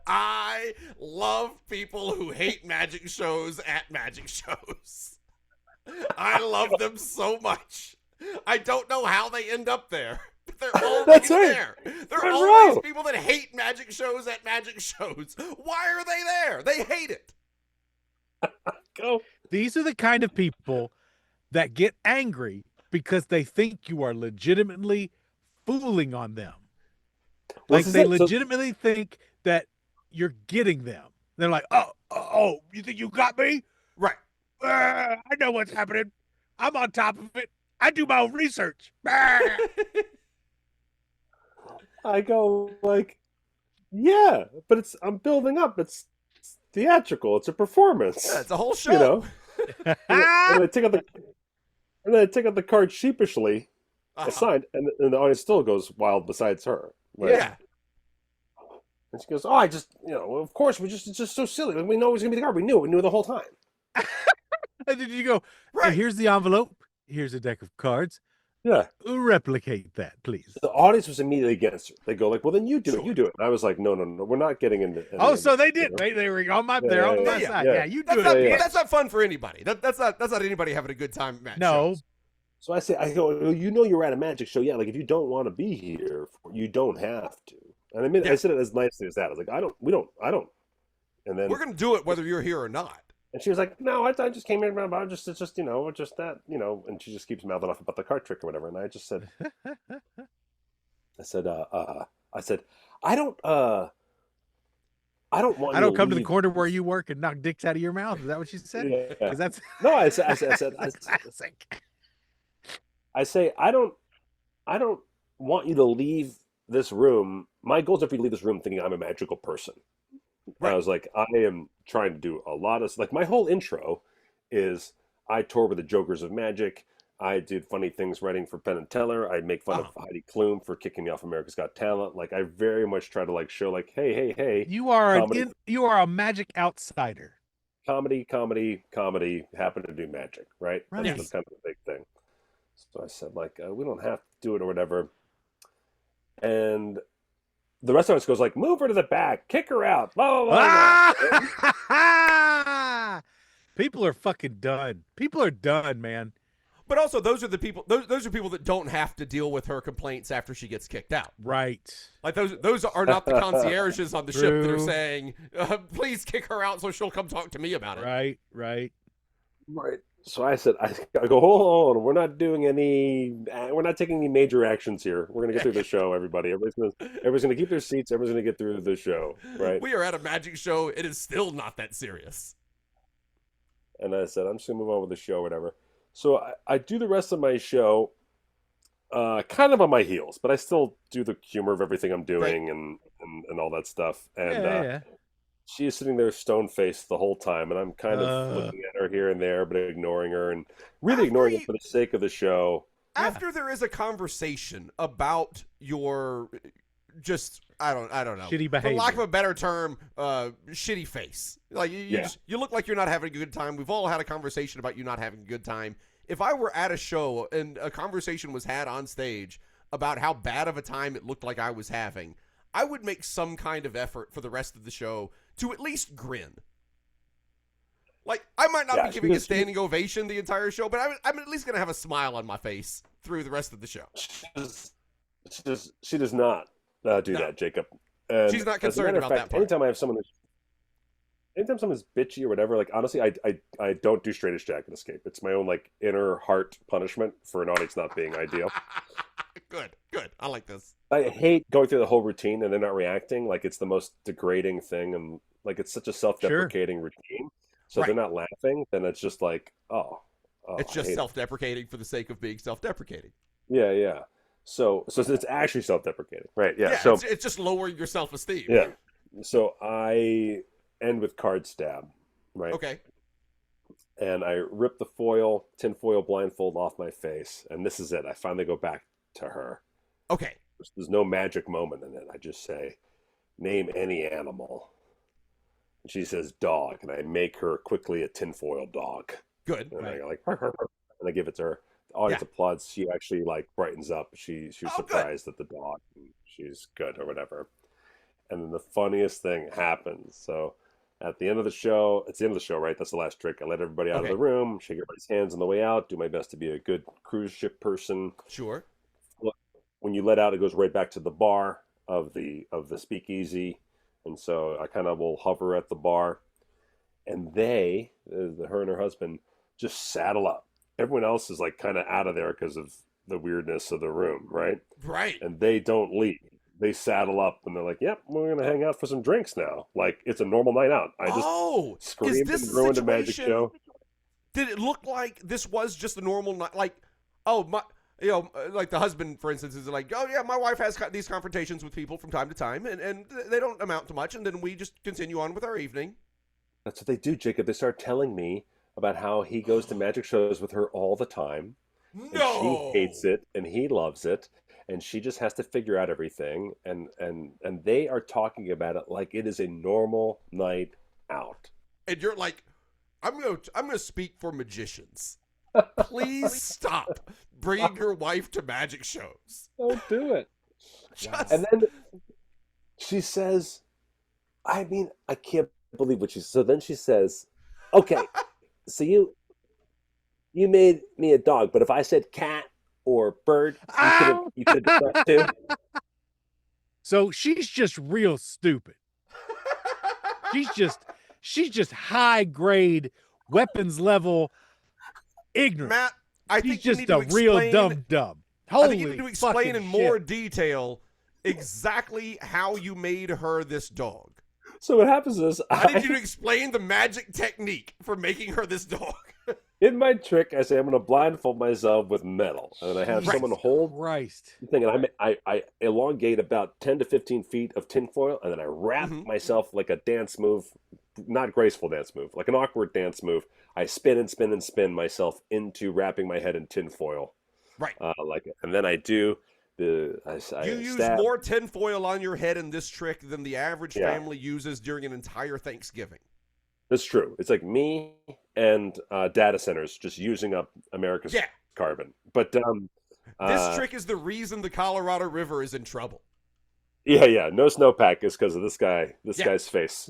I love people who hate magic shows at magic shows. I love them so much. I don't know how they end up there. But they're always That's right. there. They're Front always row. people that hate magic shows at magic shows. Why are they there? They hate it. Go. These are the kind of people that get angry because they think you are legitimately fooling on them. Well, Like this is they it. So- legitimately think that you're getting them. They're like, oh, you think you got me? Right. I know what's happening. I'm on top of it. I do my own research. I go like, yeah, but I'm building up. It's theatrical. It's a performance. Yeah, it's a whole show. You know. And I take out the card sheepishly, Uh-huh. signed, and the audience still goes wild besides her. Like, Yeah. And she goes, "Oh, I just, of course, it's just so silly. Like, we know it was gonna be the card. We knew it the whole time." And then you go, Right. and here's the envelope. Here's a deck of cards. Yeah. Replicate that, please. The audience was immediately against her. They go like, "Well, then you do Sure. it. You do it." And I was like, "No, we're not getting into." Oh, any so of they this, did. They were on my, Yeah, they're on yeah, my yeah, side. yeah. Yeah, you That's do not, it. yeah. but that's not fun for anybody. That's not anybody having a good time at No. shows. So I go, "Well, you're at a magic show. Yeah, like if you don't want to be here, you don't have to." And I mean, Yeah. I said it as nicely as that. I was like, I don't. And then We're gonna do it whether you're here or not. and she was like, "No, I just came in about it's just that, And she just keeps mouthing off about the card trick or whatever. And I just said, I said, I don't want. I you don't come to the leave corner where you work and knock dicks out of your mouth. Is that what you said? Yeah. Because that's No, I said, classic. I say, I don't want you to leave this room. My goal is if you leave this room thinking I'm a magical person. Right. I was like, I am trying to do a lot of, like, my whole intro is I tour with the Jokers of Magic. I did funny things writing for Penn and Teller. I make fun of Heidi Klum for kicking me off America's Got Talent. Like, I very much try to, like, show, like, hey. You are comedy. you are a magic outsider. Comedy, happen to do magic, right? Right. That's kind of the big thing. So I said, like, we don't have to do it or whatever. And the rest of us goes like, move her to the back, kick her out, blah, blah, blah, blah. Ah! People are fucking done. People are done, man. But also, those are the people. Those are people that don't have to deal with her complaints after she gets kicked out. Right. Like those are not the concierges on the ship that are True. saying, "Please kick her out so she'll come talk to me about it." Right. Right. So I said, I go, hold on, we're not taking any major actions here. We're gonna get through the show, everybody. Everybody's gonna keep their seats. Everybody's gonna get through the show, right? We are at a magic show. It is still not that serious. And I said, I'm just gonna move on with the show, whatever. So I do the rest of my show, kind of on my heels, but I still do the humor of everything I'm doing and all that stuff. And Yeah. she is sitting there stone-faced the whole time, and I'm kind of looking at her here and there, but ignoring her, and really ignoring her for the sake of the show. After there is a conversation about your just I don't know, Shitty for lack of behavior. a better term, shitty face. Like you look like you're not having a good time. We've all had a conversation about you not having a good time. If I were at a show and a conversation was had on stage about how bad of a time it looked like I was having, I would make some kind of effort for the rest of the show to at least grin. Like, I might not be giving a standing ovation the entire show, but I'm at least going to have a smile on my face through the rest of the show. She does not do that, Jacob. And she's not as a matter concerned of about fact, that part. anytime someone's bitchy or whatever, like, honestly, I don't do straight as Jack and Escape. It's my own, like, inner heart punishment for an audience not being ideal. Good. I like this. I hate going through the whole routine and they're not reacting. Like, it's the most degrading thing, and like, it's such a self-deprecating routine. So Right. they're not laughing, then it's just like, It's I just hate it. self-deprecating for the sake of being self-deprecating. Yeah. So it's actually self-deprecating, right? Yeah. Yeah, So it's just lowering your self-esteem. yeah. So I end with card stab, right? Okay. And I rip the tinfoil blindfold off my face, and this is it. I finally go back to her. Okay. There's no magic moment in it. I just say, name any animal. And she says dog, and I make her quickly a tinfoil dog. Good. And I go like, and I give it to her. The audience applauds. She actually like brightens up. She was surprised at the dog. And she's good or whatever. And then the funniest thing happens. So at the end of the show, it's the end of the show, right? That's the last trick. I let everybody out of the room, shake everybody's hands on the way out, do my best to be a good cruise ship person. Sure. When you let out, it goes right back to the bar of the speakeasy. And so I kind of will hover at the bar, and her and her husband, just saddle up. Everyone else is like kind of out of there because of the weirdness of the room, right? Right. And they don't leave. They saddle up, and they're like, "Yep, we're gonna hang out for some drinks now. Like, it's a normal night out." I just screamed and ruined a magic show. Did it look like this was just a normal night? Like, like the husband, for instance, is like, oh yeah, my wife has these confrontations with people from time to time, and they don't amount to much, and then we just continue on with our evening. That's what they do, Jacob. They start telling me about how he goes to magic shows with her all the time. No. And she hates it, and he loves it. and she just has to figure out everything. And they are talking about it like it is a normal night out. And you're like, I'm gonna speak for magicians. Please stop bringing your wife to magic shows. Don't do it. Just, And then she says, I mean, I can't believe what she says. So then she says, okay, so you made me a dog, but if I said cat or bird, you could have done that too. So she's just real stupid. She's just high grade weapons level ignorant. Matt, I She's think you just need to a real explain. dumb. I Holy think you need to explain fucking in more shit. detail exactly how you made her this dog. So what happens is I need you to explain the magic technique for making her this dog. in my trick, I say I'm going to blindfold myself with metal, and I have Jesus someone hold Christ. the thing, and I elongate about 10 to 15 feet of tinfoil, and then I wrap myself like a dance move, not graceful dance move, like an awkward dance move. I spin and spin and spin myself into wrapping my head in tinfoil, Right. and then I do I You use stab. more tinfoil on your head in this trick than the average Yeah. family uses during an entire Thanksgiving. That's true. It's like me and data centers just using up America's Yeah. carbon. But This trick is the reason the Colorado River is in trouble. yeah, no snowpack is because of this Yeah. guy's face.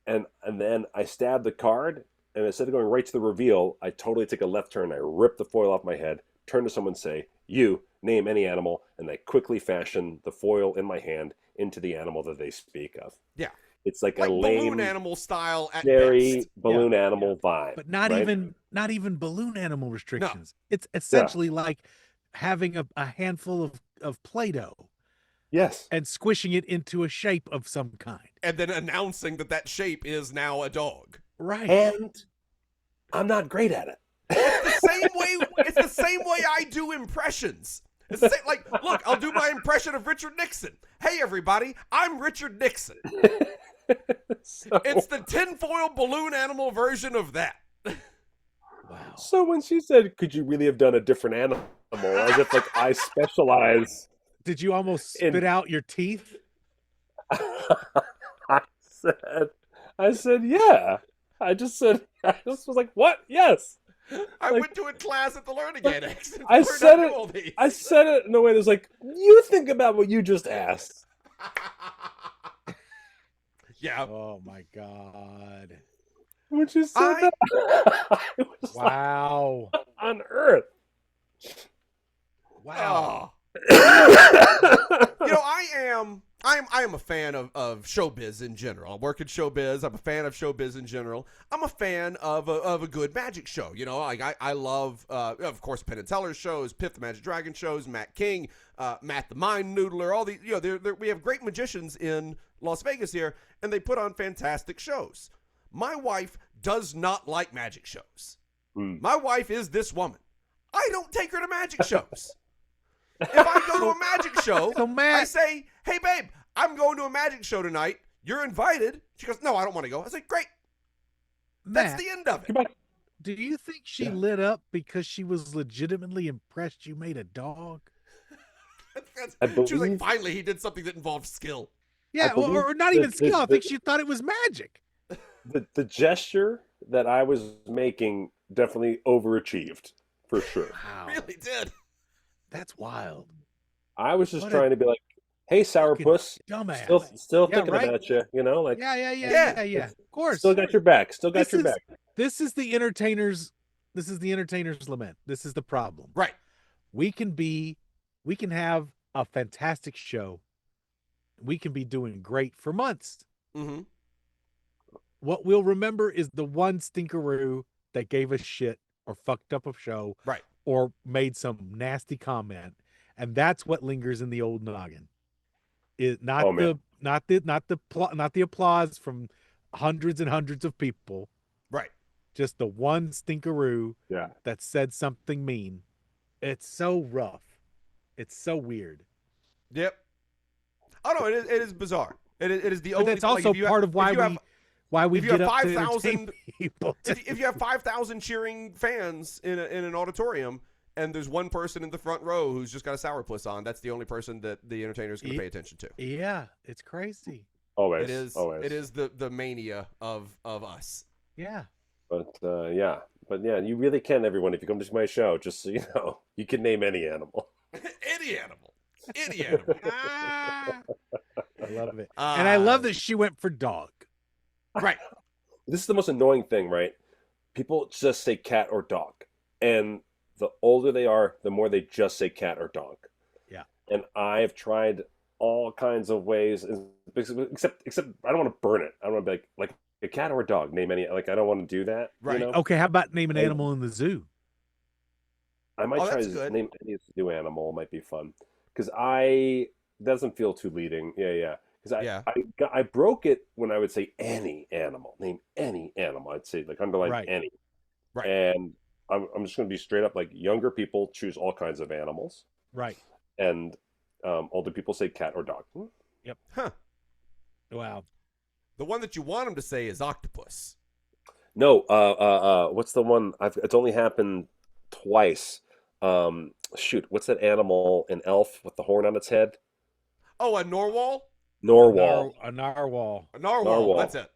And then I stab the card, and instead of going right to the reveal, I totally take a left turn. I rip the foil off my head, turn to someone, say, "You name any animal," and I quickly fashion the foil in my hand into the animal that they speak of. Yeah. It's like Like a lame, balloon animal style at scary best. balloon animal vibe. But not right? even balloon animal restrictions. It's essentially like having a handful of Play-Doh Yes. and squishing it into a shape of some kind. And then announcing that shape is now a dog. Right. And I'm not great at it. It's the same way I do impressions. It's the same, like, look, I'll do my impression of Richard Nixon. Hey, everybody, I'm Richard Nixon. So, It's the tinfoil balloon animal version of that. Wow. so when she said, "Could you really have done a different animal?" as if like I specialize. Did you almost spit out your teeth? I said, yeah. I just was like, what? Yes. I Like- went to a class at the Learning Annex. And I learned said how to do it- all these. I said it in a way that's like, you think about what you just asked. Yeah. Oh my God. When she said I- that, I was like, Wow. on earth. Wow. Oh. You know, I am a fan of showbiz in general. I work in showbiz. I'm a fan of showbiz in general. I'm a fan of a good magic show. You know, I love, of course, Penn and Teller shows, Piff the Magic Dragon shows, Matt King, Matt the Mind Noodler, all these, you know, we have great magicians in Las Vegas here, and they put on fantastic shows. My wife does not like magic shows. My wife is this woman. I don't take her to magic shows. If I go to a magic show, So, Matt- I say, "Hey, babe, I'm going to a magic show tonight. You're invited." She goes, "No, I don't want to go." I say, "Great. That's Matt, the end of it." Goodbye. do you think she Yeah. lit up because she was legitimately impressed you made a dog? I She was like, believe- "Finally, he did something that involved skill." Yeah, or believe not even that- skill. I that- think she thought it was magic. The gesture that I was making definitely overachieved, for sure. Wow. Really did. That's wild. I was just What a trying to be like, "Hey, sourpuss, Dumbass. still Yeah, thinking right? about you, you know, like Yeah. Of course. still got your back, still got This your is- back." This is the entertainer's lament. This is the problem. Right. We can have a fantastic show. We can be doing great for months. Mm-hmm. What we'll remember is the one stinkeroo that gave us shit or fucked up a show Right. or made some nasty comment. And that's what lingers in the old noggin. Is not Oh, man. not the applause from hundreds and hundreds of people. Right. Just the one stinkeroo Yeah. that said something mean. It's so rough. It's so weird. Yep. Oh no, it is bizarre. It is the But only. that's also like, if you part have- of why if you have- we if you get have up to 5,000 entertain people. if you have 5,000 cheering fans in an auditorium, and there's one person in the front row who's just got a sourpuss on. That's the only person that the entertainer is going to pay attention to. Yeah, it's crazy. Always. It is. Always. It is the mania of us. Yeah. But yeah, you really can, everyone. If you come to my show, just so you know, you can name any animal. Any animal. Any animal. I love it. And I love that she went for dog. Right. This is the most annoying thing, right? People just say cat or dog. And the older they are, the more they just say cat or dog. Yeah. And I've tried all kinds of ways, except I don't want to burn it. I don't want to be like a cat or a dog. Name any. Like, I don't want to do that. Right. You know? Okay, how about name an animal in the zoo? I might try that's to good. name any new animal. It might be fun. Because that doesn't feel too leading. Yeah. Because I broke it when I would say any animal. Name any animal. I'd say like underline Right. any. Right. And I'm just going to be straight up, like, younger people choose all kinds of animals. Right. And older people say cat or dog. Yep. Huh. Wow. The one that you want them to say is octopus. No, what's the one? It's only happened twice. Shoot, what's that animal in Elf with the horn on its head? Oh, a narwhal? Narwhal. A narwhal. A narwhal. Narwhal. That's it.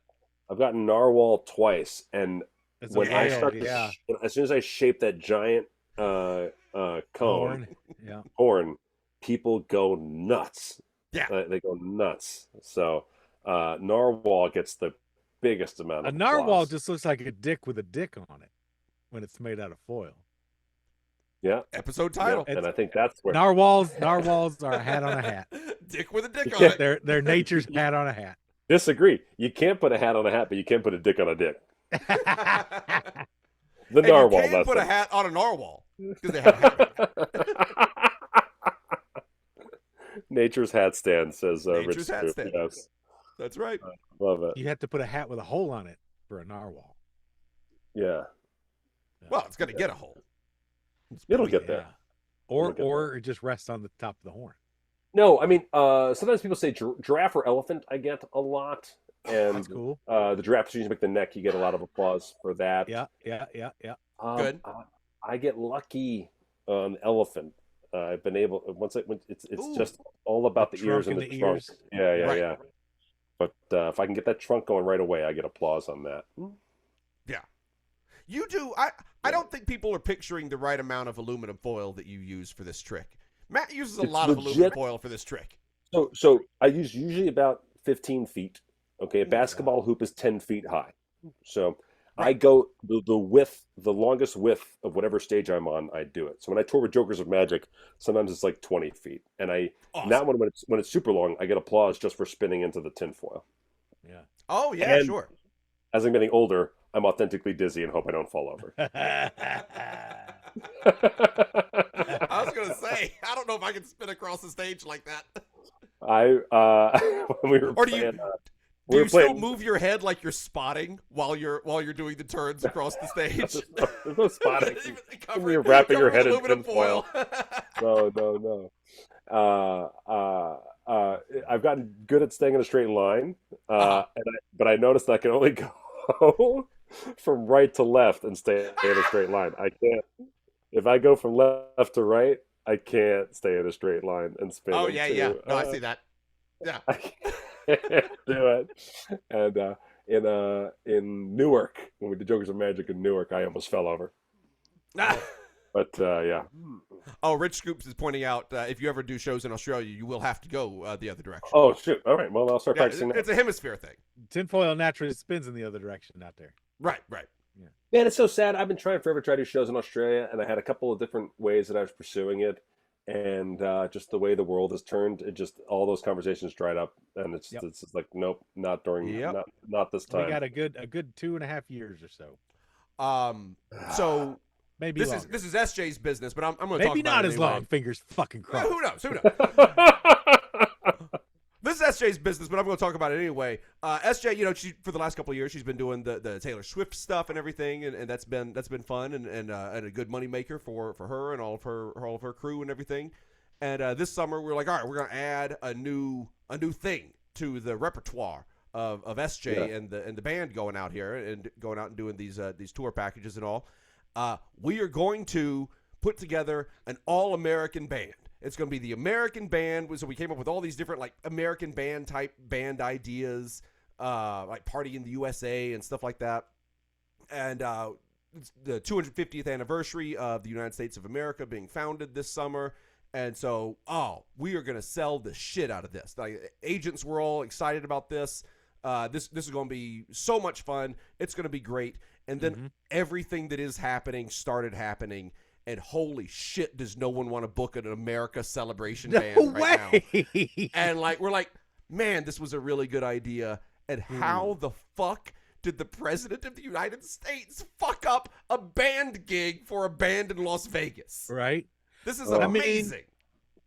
I've gotten narwhal twice, and It's when a I whale, start yeah. as soon as I shape that giant cone Horn. Yeah. horn, people go nuts. Yeah. They go nuts. So narwhal gets the biggest amount A of narwhal applause. just looks like a dick with a dick on it when it's made out of foil. Yeah. Episode title. And I think that's where Narwhals are a hat on a hat. Dick with a dick on it. They're nature's hat on a hat. disagree. You can't put a hat on a hat, but you can put a dick on a dick. The And narwhal. you can That's put a it. hat on a narwhal because they have a hat. Nature's hat stand, says Nature's Rich hat Scoop. stand. Yes, That's right. love it. You have to put a hat with a hole on it for a narwhal. Yeah, Well, it's going to get a hole. it'll get there. Yeah. Or It'll get or it just rests on the top of the horn. No, I mean, sometimes people say giraffe or elephant. I get a lot, and That's cool. the giraffe usually make the neck. You get a lot of applause for that. Yeah. Good. I get lucky on elephant. I've been able it's Ooh. just all about the ears trunk and and the the trunk. ears. Yeah. Right. But if I can get that trunk going right away, I get applause on that. Yeah. You do. I don't think people are picturing the right amount of aluminum foil that you use for this trick. Matt uses a It's lot of legit. aluminum foil for this trick. So I use usually about 15 feet. Okay, a basketball hoop is 10 feet high. So I go the width, the longest width of whatever stage I'm on, I do it. So when I tour with Jokers of Magic, sometimes it's like 20 feet. And Awesome. not when it's super long, I get applause just for spinning into the tinfoil. Yeah. Oh, yeah, And- sure. As I'm getting older, I'm authentically dizzy and hope I don't fall over. I was going to say, I don't know if I can spin across the stage like that. When we were Or do you playing, do we you were still playing- move your head like you're spotting while you're doing the turns across the stage? There's no spotting. Covered- You're wrapping your covered head with in aluminum tinfoil. No. I've gotten good at staying in a straight line, but I noticed that I can only go from right to left and stay in a straight line. I can't. If I go from left to right, I can't stay in a straight line and spin. Oh, yeah. No, I see that. Yeah. I can't do it. And in Newark, when we did Jokers of Magic in Newark, I almost fell over. But yeah. Oh, Rich Scoops is pointing out if you ever do shows in Australia, you will have to go the other direction. Oh shoot! All right. Well, I'll start Yeah, practicing. it's a hemisphere thing. Tinfoil naturally spins in the other direction out there. Right. Man, it's so sad. I've been trying forever to try to do shows in Australia, and I had a couple of different ways that I was pursuing it, and just the way the world has turned, it just all those conversations dried up, and it's just like nope, not during, not this time. We got a good 2.5 years or so. So Maybe this longer. is SJ's business, but I'm going to talk Maybe about not it as anyway. long. Fingers fucking Well, crossed. who knows? This is SJ's business, but I'm going to talk about it anyway. SJ, she for the last couple of years, she's been doing the Taylor Swift stuff and everything, and that's been fun and a good moneymaker for her and all of her crew and everything. And this summer, we're like, all right, we're going to add a new thing to the repertoire of SJ and the band going out here and going out and doing these tour packages and all. We are going to put together an all-American band. It's going to be the American band. So we came up with all these different like American band type band ideas, like Party in the USA and stuff like that. And it's the 250th anniversary of the United States of America being founded this summer. And so, we are going to sell the shit out of this. Like, agents were all excited about this. This is going to be so much fun. It's going to be great. And then everything that is happening started happening. And holy shit, does no one want to book an America Celebration band right now? And like, we're like, man, this was a really good idea. And how the fuck did the president of the United States fuck up a band gig for a band in Las Vegas? Right. This is amazing.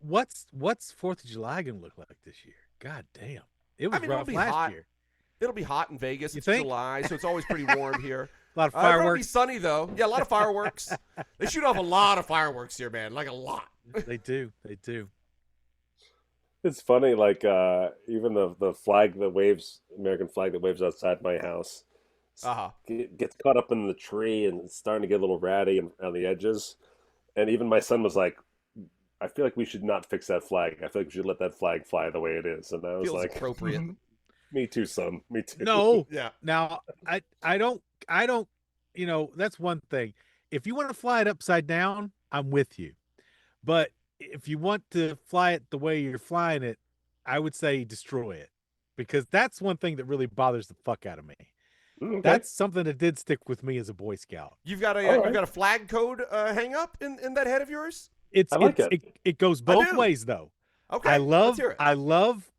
I mean, what's 4th of July gonna look like this year? God damn, it was rough last year. It'll be hot in Vegas. It's think? July, so it's always pretty warm here. A lot of It'll fireworks. be sunny though. Yeah, a lot of fireworks. They shoot off a lot of fireworks here, man. Like a lot. They do. They do. It's funny, like even the flag that waves, American flag that waves outside my house, gets caught up in the tree and it's starting to get a little ratty on the edges. And even my son was like, I feel like we should not fix that flag. I feel like we should let that flag fly the way it is. And I was Feels like, appropriate. Me too, son. Me too. No. Yeah. Now, I don't, you know, that's one thing. If you want to fly it upside down, I'm with you. But if you want to fly it the way you're flying it, I would say destroy it. Because that's one thing that really bothers the fuck out of me. Okay. That's something that did stick with me as a Boy Scout. You've got a flag code hang up in that head of yours? It goes both ways though. Okay. I let's hear it. love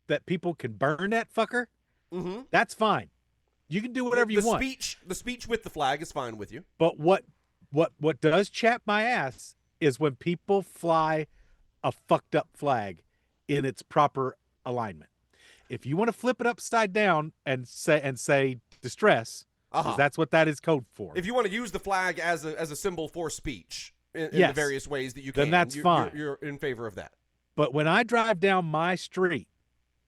that people can burn that fucker. Mm-hmm. That's fine. You can do whatever you want. The speech with the flag is fine with you. But what does chap my ass is when people fly a fucked up flag in its proper alignment. If you want to flip it upside down and say distress, 'cause that's what that is code for. If you want to use the flag as a symbol for speech in Yes. the various ways that you can, then that's fine. You're in favor of that. But when I drive down my street,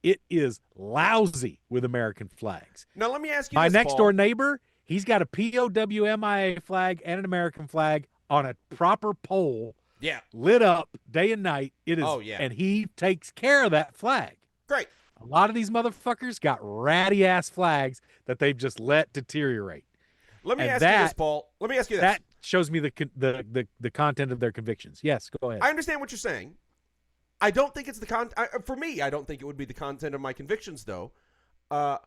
it is lousy with American flags. Now let me ask you My this, next Paul. door neighbor, he's got a POWMIA flag and an American flag on a proper pole, lit up day and night. It is, and he takes care of that flag. Great. A lot of these motherfuckers got ratty ass flags that they've just let deteriorate. Let me ask you this, Paul. Let me ask you this. That shows me the content of their convictions. Yes, go ahead. I understand what you're saying. I don't think it's for me, I don't think it would be the content of my convictions, though. I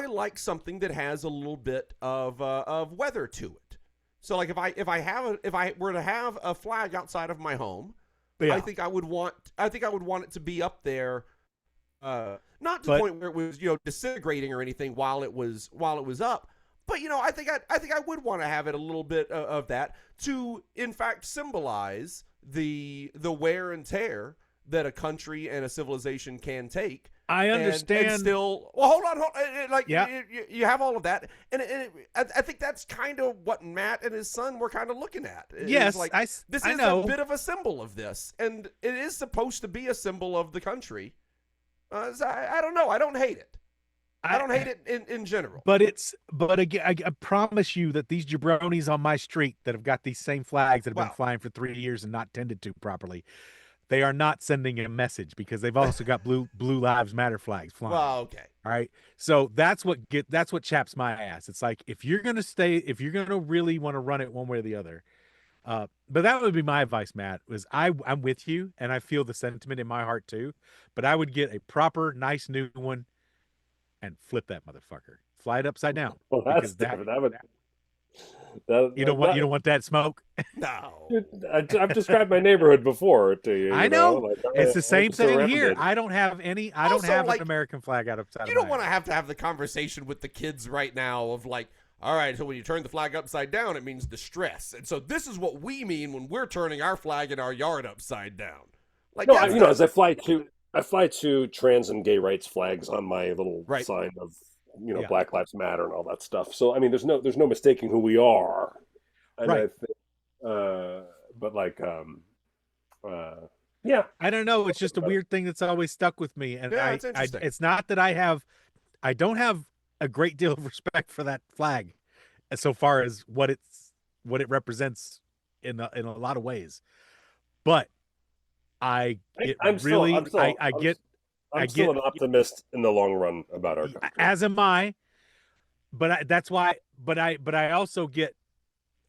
like something that has a little bit of weather to it. So, like, if I were to have a flag outside of my home, I think I would want it to be up there, not to the point where it was disintegrating or anything while it was up. But I think I would want to have it a little bit of that to, in fact, symbolize the wear and tear that a country and a civilization can take. I understand. And still, well, hold on. Like, you have all of that, and I think that's kind of what Matt and his son were kind of looking at. Yes, like, this I is know. a bit of a symbol of this, and it is supposed to be a symbol of the country. So I don't know. I don't hate it. I don't hate it in general. But again, I promise you that these jabronis on my street that have got these same flags that have been flying for 3 years and not tended to properly, they are not sending a message because they've also got blue Lives Matter flags flying. Well, okay. All right. So that's what chaps my ass. It's like, if you're going to really want to run it one way or the other. But that would be my advice, Matt, was I'm with you and I feel the sentiment in my heart too, but I would get a proper, nice new one and flip that motherfucker. Fly it upside down. Well, that's different. You don't want that smoke? No. I've described my neighborhood before to you. I know. Like, it's the same thing surrounded. here. I don't have any. I don't have an American flag out upside. You don't want to have the conversation with the kids right now of like, all right, so when you turn the flag upside down, it means distress, and so this is what we mean when we're turning our flag in our yard upside down. Like, no, as I fly to trans and gay rights flags on my little sign of Black Lives Matter and all that stuff. So I mean, there's no mistaking who we are. And right. I think, but like, I don't know. It's just a weird thing that's always stuck with me, and it's interesting. It's not that I don't have a great deal of respect for that flag, so far as what it represents in a lot of ways. But I get I'm still, really I'm still, I I'm, get I'm I still get an optimist in the long run about our country. as am I, but that's why but I also get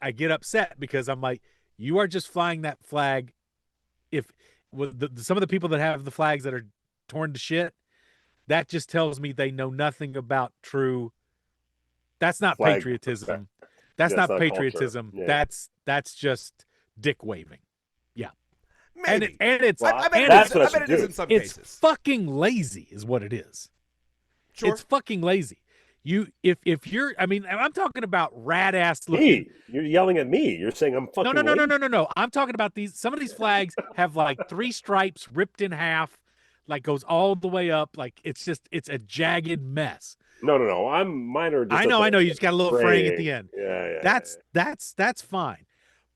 upset because I'm like, you are just flying that flag. If with some of the people that have the flags that are torn to shit, that just tells me they know nothing about true. That's not Flag respect. patriotism. That's Yeah, it's not not culture. patriotism. Yeah. That's just dick waving. Yeah. Maybe. And it's Well, I bet that's it is, what I I bet should it is do. in some it's cases. fucking lazy is what it is. Sure. It's fucking lazy. You if you're I mean, I'm talking about rad ass looking. Me, you're yelling at me. You're saying I'm fucking. No. I'm talking about these. Some of these flags have like 3 stripes ripped in half, like goes all the way up. Like it's a jagged mess. No. Mine are just. I know. You just got a little fraying at the end. Yeah. That's fine.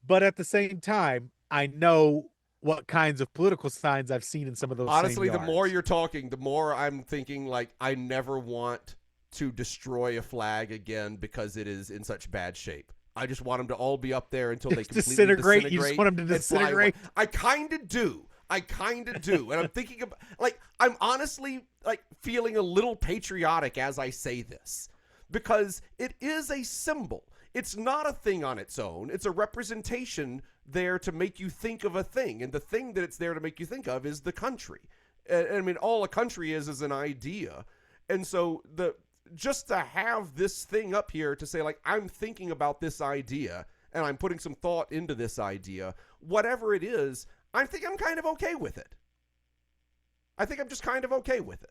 But at the same time, I know what kinds of political signs I've seen in some of those. Honestly, same the yards. more you're talking, the more I'm thinking like I never want to destroy a flag again because it is in such bad shape. I just want them to all be up there until they completely disintegrate. You just want them to disintegrate? I kind of do. And I'm thinking about, like, I'm honestly, like, feeling a little patriotic as I say this. Because it is a symbol. It's not a thing on its own. It's a representation there to make you think of a thing. And the thing that it's there to make you think of is the country. And I mean, all a country is an idea. And so just to have this thing up here to say, like, I'm thinking about this idea and I'm putting some thought into this idea, whatever it is, I think I'm kind of okay with it. I think I'm just kind of okay with it.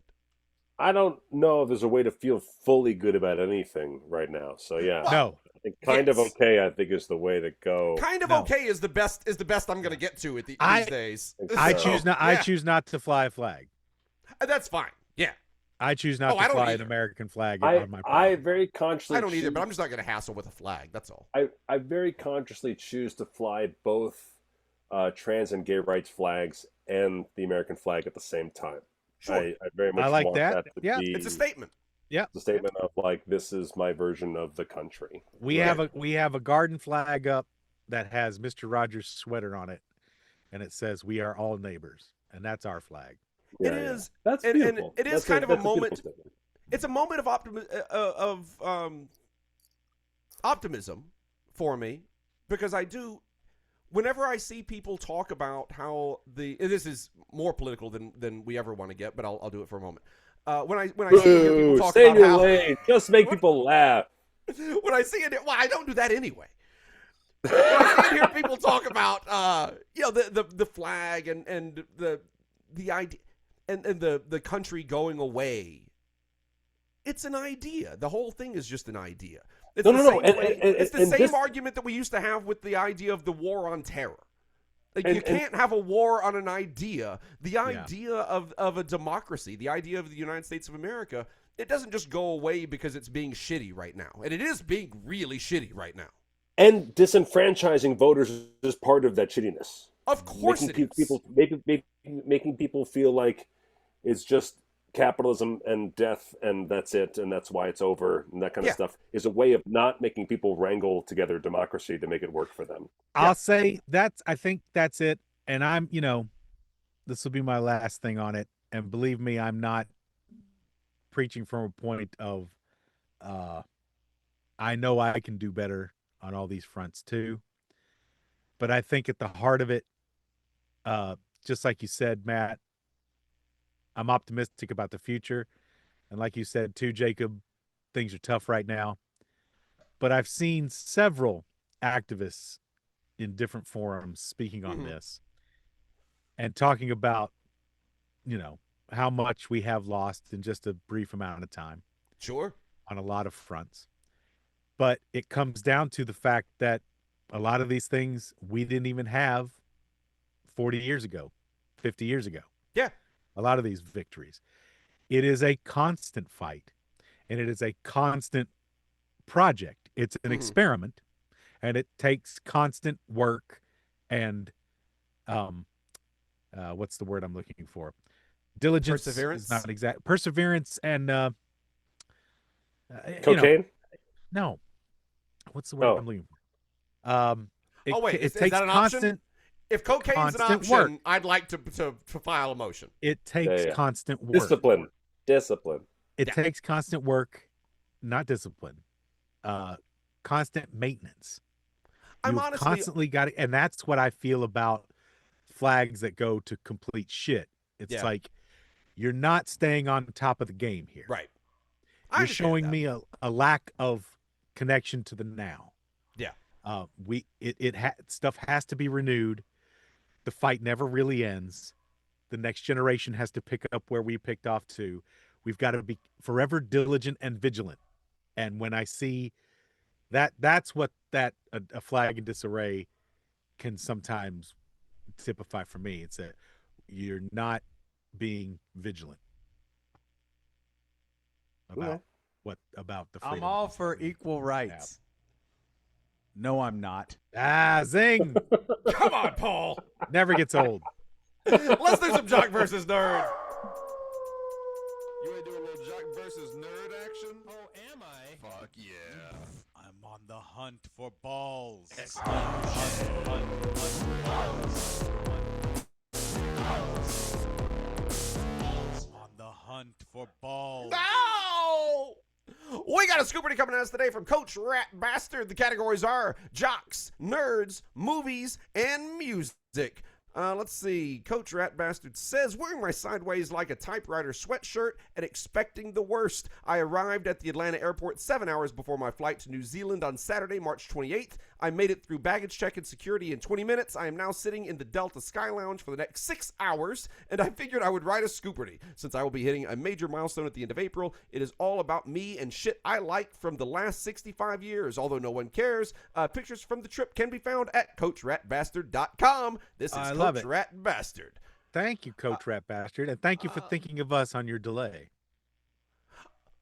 I don't know if there's a way to feel fully good about anything right now. So yeah, No. I think kind of okay. I think is the way to go. Kind of No. okay is the best I'm going to get to these days. I So, choose not. I choose not to fly a flag. That's fine. Yeah. I choose not I to don't fly an either. American flag I on my property. very consciously. I don't either, but I'm just not going to hassle with a flag. That's all. I very consciously choose to fly both trans and gay rights flags and the American flag at the same time. Sure. I very much I like want that. to Yeah. be It's a statement. the statement of like, this is my version of the country. We Right. have a garden flag up that has Mr. Rogers' sweater on it, and it says "We are all neighbors," and that's our flag. Yeah, It yeah. is. That's and beautiful. it is That's kind of a that's beautiful moment. statement. It's a moment of optimism for me, because I do. Whenever I see people talk about how and this is more political than we ever want to get, but I'll do it for a moment. When I see and hear people Boo, talk stay in about your how lane. Just make people laugh. when I see it, well, I don't do that anyway. When I see and hear people talk about the flag and the idea and the country going away. It's an idea. The whole thing is just an idea. It's No. It's the And same this- argument that we used to have with the idea of the war on terror. Like, And- you can't have a war on an idea. The idea of a democracy, the idea of the United States of America, it doesn't just go away because it's being shitty right now. And it is being really shitty right now. And disenfranchising voters is part of that shittiness. Of course making it is. making people feel like it's just capitalism and death and that's it and that's why it's over and that kind of stuff is a way of not making people wrangle together democracy to make it work for them. I'll say I think that's it. And I'm, this will be my last thing on it. And believe me, I'm not preaching from a point of, I know I can do better on all these fronts too. But I think at the heart of it, just like you said, Matt, I'm optimistic about the future. And like you said too, Jacob, things are tough right now. But I've seen several activists in different forums speaking on this and talking about, how much we have lost in just a brief amount of time. Sure. On a lot of fronts. But it comes down to the fact that a lot of these things we didn't even have 40 years ago, 50 years ago. Yeah. A lot of these victories. It is a constant fight, and it is a constant project. It's an experiment, and it takes constant work and what's the word I'm looking for? Diligence. Perseverance? Is not exact. Perseverance and Cocaine? no. What's the word I'm looking for? Oh wait, it is takes that an constant. option? If cocaine's an constant option, work. I'd like to file a motion. It takes Yeah. constant work. Discipline. It Yeah. takes constant work, not discipline. Constant maintenance. I'm You've honestly constantly got to, and that's what I feel about flags that go to complete shit. It's Yeah. like you're not staying on top of the game here. right. I You're understand showing that. me a lack of connection to the now. Yeah. Stuff has to be renewed. The fight never really ends. The next generation has to pick up where we picked off to. We've got to be forever diligent and vigilant. And when I see that, that's what a flag in disarray can sometimes typify for me. It's that you're not being vigilant about about the freedom. I'm all for equal rights. No, I'm not. Zing. Come on, Paul. Never gets old. Let's do some jock versus nerd. You ain't doing a little jock versus nerd action? Oh, am I? Fuck yeah. I'm on the hunt for balls. On the hunt for balls. No! We got a scooperty coming at us today from Coach Rat Bastard. The categories are jocks, nerds, movies, and music. Let's see. Coach Rat Bastard says, wearing my sideways like a typewriter sweatshirt and expecting the worst. I arrived at the Atlanta airport 7 hours before my flight to New Zealand on Saturday, March 28th. I made it through baggage check and security in 20 minutes. I am now sitting in the Delta Sky Lounge for the next 6 hours, and I figured I would write a scooperty. Since I will be hitting a major milestone at the end of April, it is all about me and shit I like from the last 65 years. Although no one cares, pictures from the trip can be found at CoachRatBastard.com. This is I love Coach it. Rat Bastard. Thank you, Coach Rat Bastard, and thank you for thinking of us on your delay.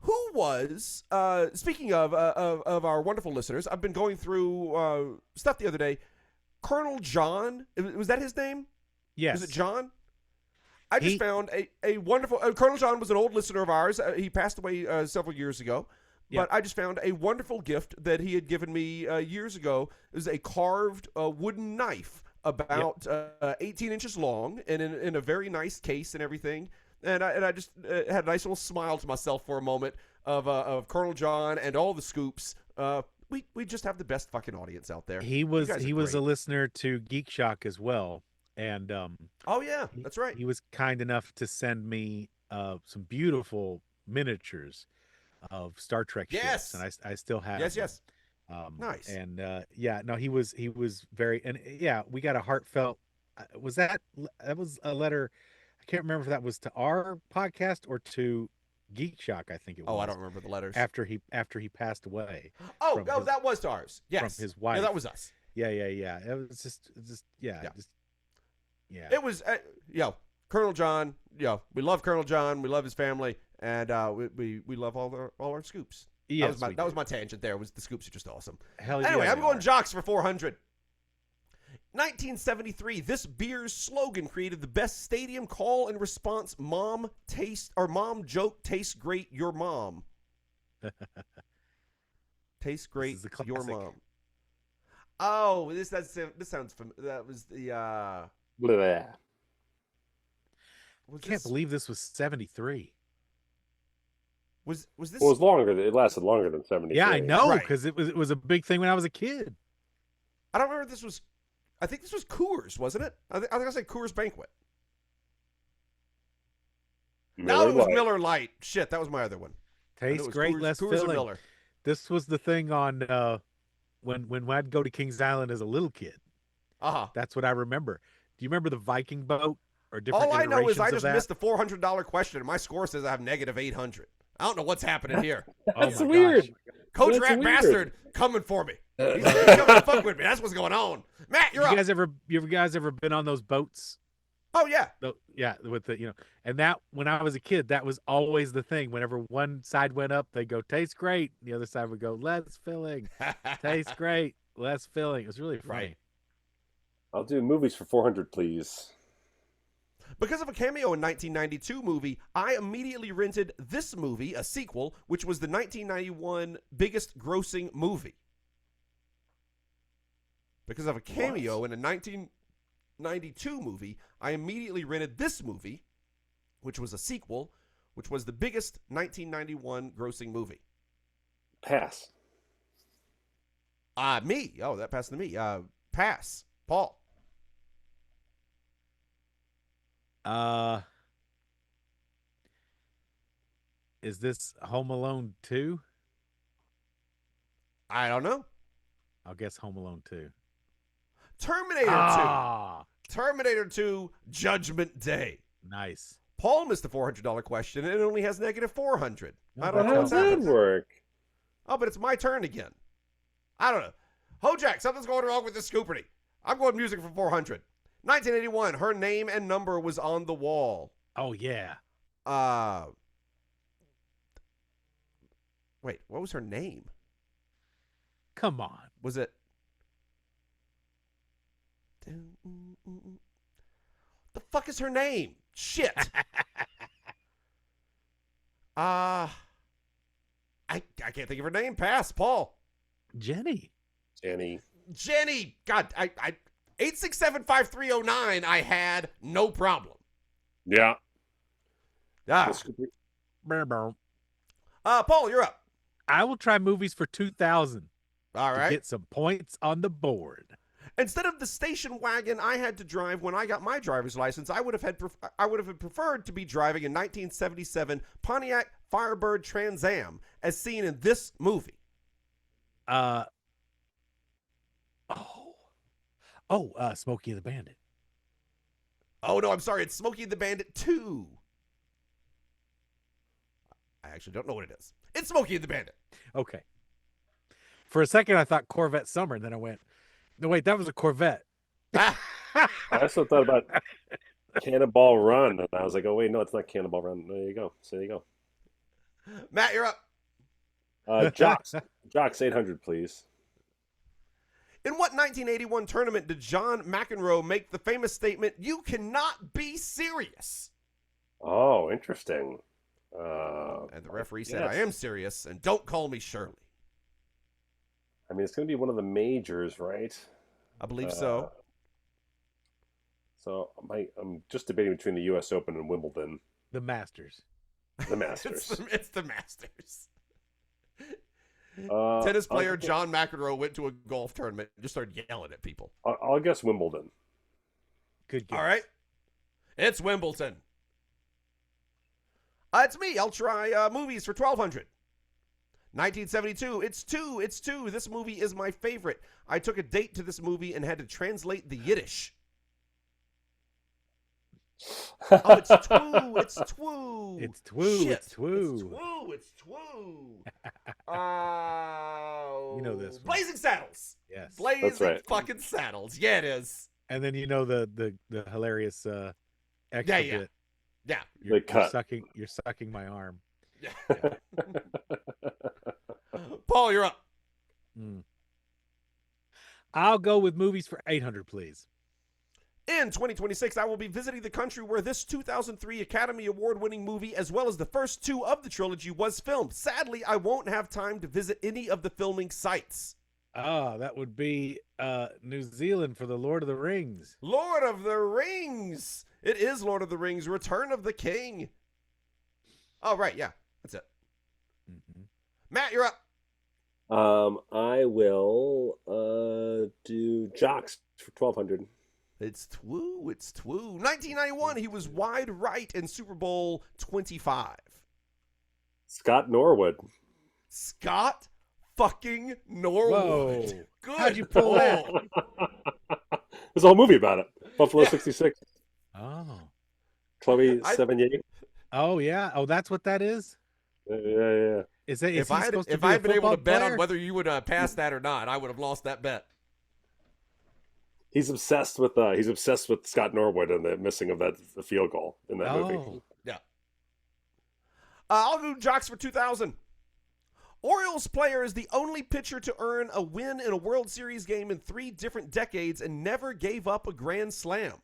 Who was, speaking of our wonderful listeners, I've been going through stuff the other day. Colonel John, was that his name? Yes. Was it John? I just found a wonderful, Colonel John was an old listener of ours. He passed away several years ago. Yep. But I just found a wonderful gift that he had given me years ago. It was a carved wooden knife about 18 inches long and in a very nice case and everything. And I just had a nice little smile to myself for a moment of Colonel John and all the scoops. We just have the best fucking audience out there. He was You guys are a great. listener to Geek Shock as well, and Oh yeah, that's right. he was kind enough to send me some beautiful miniatures of Star Trek Yes. ships, and I still have Yes, them. yes. Nice. And he was very, and we got a heartfelt. Was that was a letter? I can't remember if that was to our podcast or to Geek Shock. I think it was. Oh, I don't remember the letters. After he passed away. Oh, from his- that was ours. Yes, from his wife. Yeah, that was us. Yeah. It was just Yeah. yeah. It was, Colonel John. We love Colonel John. We love his family, and we love all our scoops. Yes, that was my tangent. There was the scoops are just awesome. Hell Anyway, yeah, I'm they going are. jocks for 400. 1973, this beer's slogan created the best stadium call and response mom joke tastes great your mom. Tastes great is a your classic. mom. Oh, this sounds familiar. That was the Blah. was I can't this, believe this was 73. was this Well, it was longer. It lasted longer than 70. Yeah, I know, Right. because it was a big thing when I was a kid. I don't remember if this was I think this was Coors, wasn't it? I think I said Coors Banquet. No, it was Miller Lite. Shit, that was my other one. I knew it Tastes was great, Coors, less Coors or filling. Miller. This was the thing on when I'd go to Kings Island as a little kid. Uh-huh. That's what I remember. Do you remember the Viking boat or different All I know is I iterations just of that? missed the $400 question, and my score says I have negative 800. I don't know what's happening here. Oh That's my weird. gosh. Coach That's Rat weird. Bastard coming for me. He's coming to fuck with me. That's what's going on. Matt, you're You up. guys ever been on those boats? Oh, yeah. Yeah, with the and that when I was a kid, that was always the thing. Whenever one side went up, they go tastes great. The other side would go less filling. Tastes great, less filling. It was really funny. Right. I'll do movies for 400, please. Because of a cameo in 1992 movie, I immediately rented this movie, a sequel, which was the 1991 biggest grossing movie. because of a cameo in a 1992 movie. I immediately rented this movie, which was a sequel, which was the biggest 1991 grossing movie. Pass. Me. Oh, that passed to me. Pass. Paul. Is this Home Alone 2? I don't know. I'll guess Home Alone 2. Terminator 2. Ah, Terminator 2 Judgment Day. nice. Paul missed the $400 question, and it only has negative 400. I don't know How what's does that happened. work? Oh, but it's my turn again. I don't know. Hojack, something's going wrong with this Scooperty. I'm going music for 400. 1981, her name and number was on the wall. Oh, yeah. Wait, what was her name? Come on. Was it? The fuck is her name? Shit. I can't think of her name. Pass, Paul. Jenny. Jenny. God, I 8675309. I had no problem. Yeah. Brr, brr. Paul, you're up. I will try movies for 2,000 All to right. get some points on the board. Instead of the station wagon I had to drive when I got my driver's license, I would have preferred to be driving a 1977 Pontiac Firebird Trans Am, as seen in this movie. Smokey and the Bandit. Oh no, I'm sorry. It's Smokey and the Bandit 2. I actually don't know what it is. It's Smokey and the Bandit. Okay. For a second, I thought Corvette Summer. Then I went, no, wait, that was a Corvette. I also thought about Cannonball Run, and I was like, oh wait, no, it's not Cannonball Run. There you go. So there you go. Matt, you're up. Jocks 800, please. In what 1981 tournament did John McEnroe make the famous statement, "You cannot be serious"? Oh, interesting. And the referee said, yes. "I am serious, and don't call me Shirley." I mean, it's going to be one of the majors, right? I believe so. So I'm just debating between the U.S. Open and Wimbledon. The Masters. The Masters. It's the Masters. Tennis player John McEnroe went to a golf tournament and just started yelling at people. I'll guess Wimbledon. Good guess. All right. It's Wimbledon. It's me. I'll try movies for 1,200. 1972. It's two. This movie is my favorite. I took a date to this movie and had to translate the Yiddish. Oh, it's Twoo. It's Twoo. It's Twoo. Shit. It's Twoo. It's Twoo. It's Twoo. You know this one. Blazing Saddles. Yes. Blazing That's right. fucking Saddles. Yeah, it is. And then you know the hilarious extra Yeah. bit. Yeah. You're cut. You're sucking my arm. Paul, you're up. I'll go with movies for 800, please. In 2026, I will be visiting the country where this 2003 Academy Award-winning movie, as well as the first two of the trilogy, was filmed. Sadly, I won't have time to visit any of the filming sites. That would be New Zealand for the Lord of the Rings. Lord of the Rings. It is Lord of the Rings, Return of the King. Oh, right, yeah. That's it. Mm-hmm. Matt, you're up. I will do Jocks for 1,200. It's Twoo. 1991, he was wide right in Super Bowl 25. Scott Norwood. Scott fucking Norwood. Whoa. Good. How'd you pull that? There's a whole movie about it. Buffalo 66. Oh. Chloe Sevigny. Oh, yeah. Oh, that's what that is? Yeah. Is that, If I had been able to bet on whether you would pass that or not, I would have lost that bet. He's obsessed with Scott Norwood and the missing of the field goal in that movie. Yeah. I'll do Jocks for 2,000. Orioles player is the only pitcher to earn a win in a World Series game in 3 different decades and never gave up a grand slam.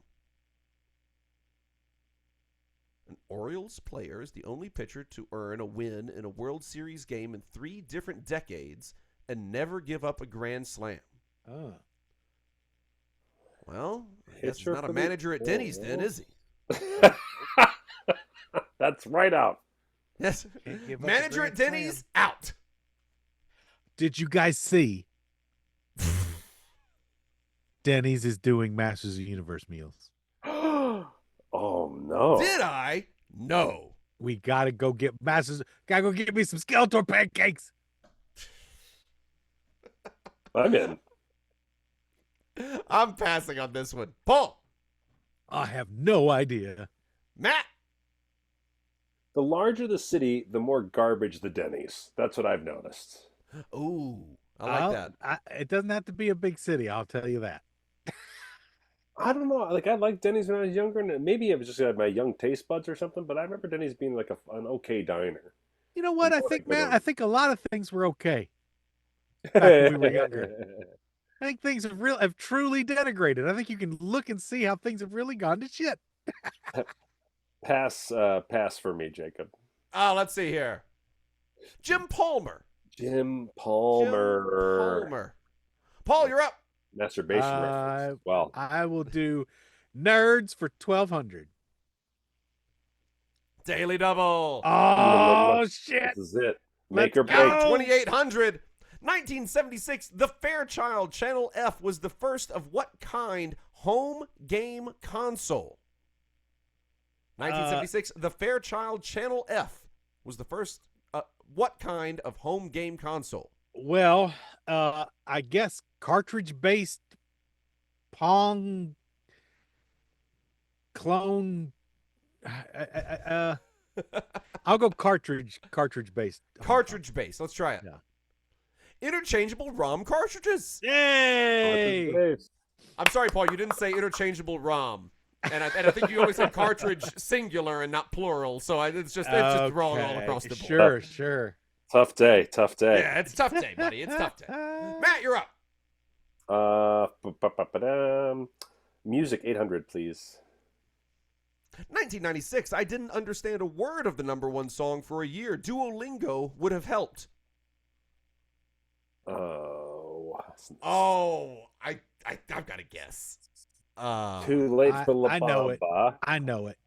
An Orioles player is the only pitcher to earn a win in a World Series game in 3 different decades and never give up a grand slam. Oh. Well, I guess he's Pitcher not a for the manager at Denny's then, is he? That's right out. Yes. Can't give up a Manager at grand Denny's, slam. out. Did you guys see Denny's is doing Masters of the Universe meals? Oh no! Did I? No. We gotta go get Masters. Gotta go get me some Skeletor pancakes. I'm in. I'm passing on this one. Paul, I have no idea. Matt, The larger the city, the more garbage the Denny's. That's what I've noticed. ooh, I like that. It doesn't have to be a big city. I'll tell you that. I don't know. Like I liked Denny's when I was younger, and maybe it was just my young taste buds or something. But I remember Denny's being like an okay diner. You know what? I Before think, they go man. to- I think a lot of things were okay. Back when we were younger. I think things have truly denigrated. I think you can look and see how things have really gone to shit. Pass for me, Jacob. Let's see here. Jim Palmer. Jim Palmer. Jim Palmer. Paul, you're up. Masturbation reference. Well, I will do Nerds for 1,200. Daily Double. Oh look, shit! this is it. Let's Make or go. break. 2,800. 1976, the Fairchild Channel F was the first of what kind home game console? 1976, the Fairchild Channel F was the first what kind of home game console? Well, I guess cartridge-based Pong clone. I'll go cartridge-based. Cartridge based. Let's try it. Yeah. Interchangeable ROM cartridges. Yay! I'm sorry, Paul, you didn't say interchangeable ROM. And I think you always said cartridge singular and not plural. So it's just wrong all across the board. Sure. Tough day. Yeah, it's a tough day, buddy. It's a tough day. Matt, you're up. Music 800, please. 1996, I didn't understand a word of the #1 song for a year. Duolingo would have helped. I've got to guess. Too late for La I know it. Bamba. I know it.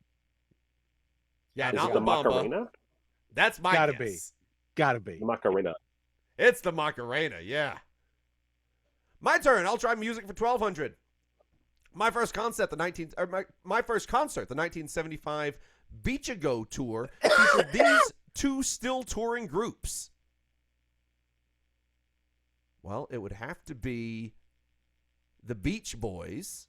Yeah, Is not it the La Bamba. Macarena? That's my Gotta guess. Gotta be. The Macarena. It's the Macarena, yeah. My turn. I'll try music for 1,200. My first concert, the 1975 Beach-A-Go tour featured these two still touring groups. Well, it would have to be the Beach Boys.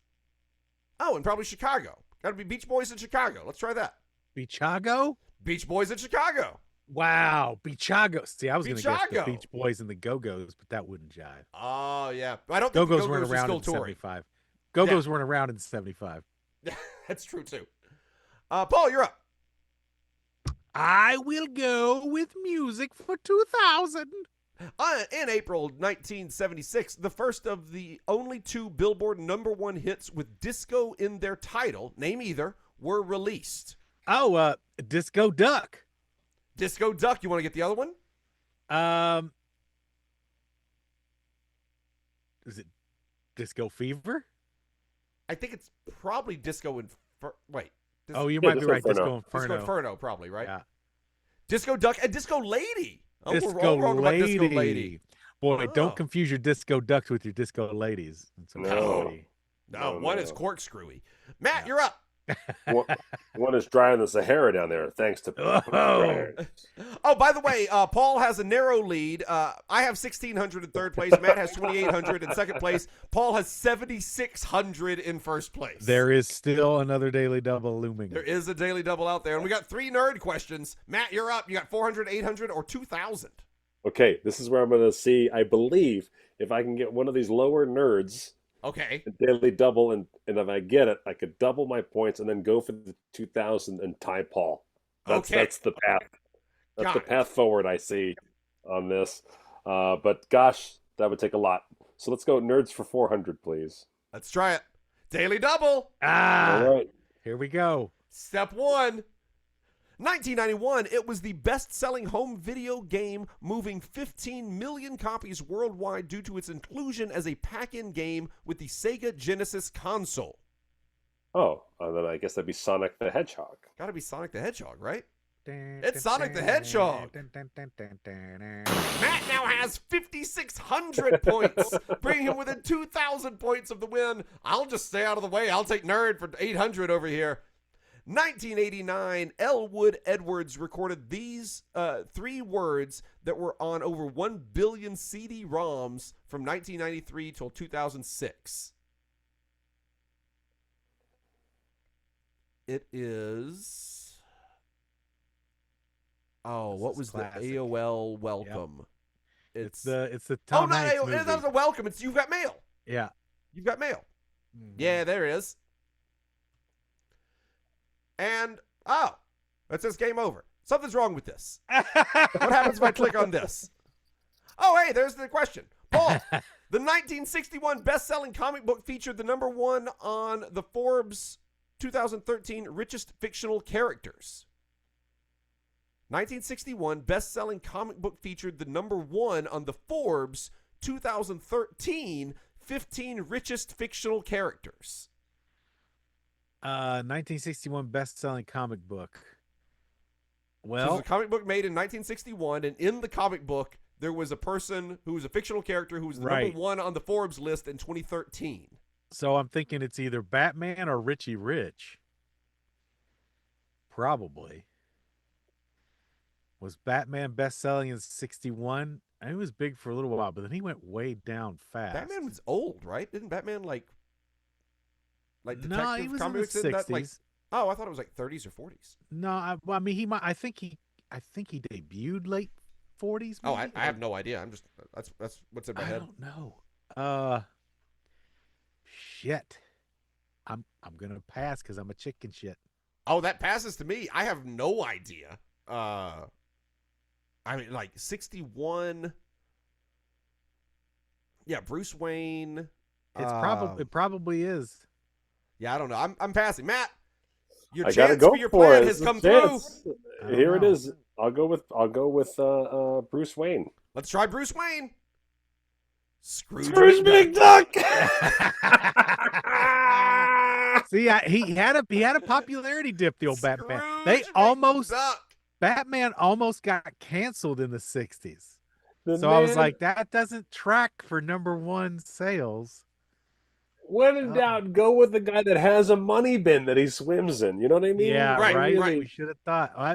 Oh, and probably Chicago. Got to be Beach Boys in Chicago. Let's try that. Beachago? Beach Boys in Chicago. Wow, Beachago. See, I was going to guess the Beachago. Beach Boys and the Go-Go's, but that wouldn't jive. Oh, yeah. I don't think Go-Go's the weren't Go-Go's are around still in touring. 75. Go-Go's weren't around in 75. That's true, too. Paul, you're up. I will go with music for 2,000. In April 1976, the first of the only two Billboard #1 hits with disco in their title, name either, were released. Oh, Disco Duck. Disco Duck, you want to get the other one? Is it Disco Fever? I think it's probably Disco Inferno. Wait. Oh, you Yeah, might be Disco right. Disco Inferno. Inferno. Disco Inferno, probably, right? Yeah. Disco Duck and Disco Lady. Oh, we're Disco all wrong about Disco Lady. Lady. Boy, Oh. don't confuse your Disco Ducks with your Disco Ladies. It's No. okay. No, No, one no. is corkscrewy. Matt, you're up. One is dry in the Sahara down there, thanks to. Oh. Oh, by the way, Paul has a narrow lead. I have 1,600 in third place. Matt has 2,800 in second place. Paul has 7,600 in first place. There is still another daily double looming. There is a daily double out there. And we got 3 nerd questions. Matt, you're up. You got 400, 800, or 2,000. Okay, this is where I'm going to see, I believe, if I can get one of these lower nerds, Okay. a daily double, and if I get it, I could double my points and then go for the 2,000 and tie Paul. Okay. That's the path. That's Got the it. path forward I see on this. But gosh, that would take a lot. So let's go nerds for 400, please. Let's try it. Daily double. Ah, All right. here we go. Step 1. 1991, it was the best-selling home video game, moving 15 million copies worldwide due to its inclusion as a pack-in game with the Sega Genesis console. Oh, then I guess that'd be Sonic the Hedgehog. Gotta be Sonic the Hedgehog, right? It's Sonic the Hedgehog. Matt now has 5,600 points, bringing him within 2,000 points of the win. I'll just stay out of the way. I'll take Nerd for 800 over here. 1989, Elwood Edwards recorded these 3 words that were on over 1 billion CD-ROMs from 1993 till 2006. It is... Oh, what was classic. the AOL welcome? Yep. It's the Tom Hanks movie. That was a welcome. It's You've Got Mail. Yeah. You've Got Mail. Mm-hmm. Yeah, there it is. And, oh, that says game over. Something's wrong with this. What happens if I click on this? Oh, hey, there's the question. Paul, the 1961 best-selling comic book featured the #1 on the Forbes 2013 Richest Fictional Characters. 1961 best-selling comic book featured the #1 on the Forbes 2013 15 Richest Fictional Characters. 1961 best-selling comic book. So Well, there's a comic book made in 1961, and in the comic book, there was a person who was a fictional character who was the Right. #1 on the Forbes list in 2013. so I'm thinking it's either Batman or Richie Rich. Probably. Was Batman best-selling in 61? He was big for a little while, but then he went way down fast. Batman was old, right? Didn't Batman like detective No, he was in the comics? Isn't that, 60s. oh, I thought it was like 30s or 40s. No, I mean he might. I think he debuted late 40s. Oh, maybe? I have no idea. I'm just that's what's in my I head. don't know. Shit. I'm gonna pass because I'm a chicken shit. Oh, that passes to me. I have no idea. I mean, like 61. Yeah, Bruce Wayne. It probably is. Yeah, I don't know. I'm passing. Matt, your I gotta chance go for your for plan it. has It's a come through. chance. I don't Here it know. is. I'll go with Bruce Wayne. Let's try Bruce Wayne. Scrooge McDuck. See, he had a popularity dip. The old Batman. McDuck. Batman almost got canceled in the 60s. The So I was man- like, that doesn't track for #1 sales. when in doubt, go with the guy that has a money bin that he swims in. You know what I mean? Yeah, Right, right. right. We should have thought. I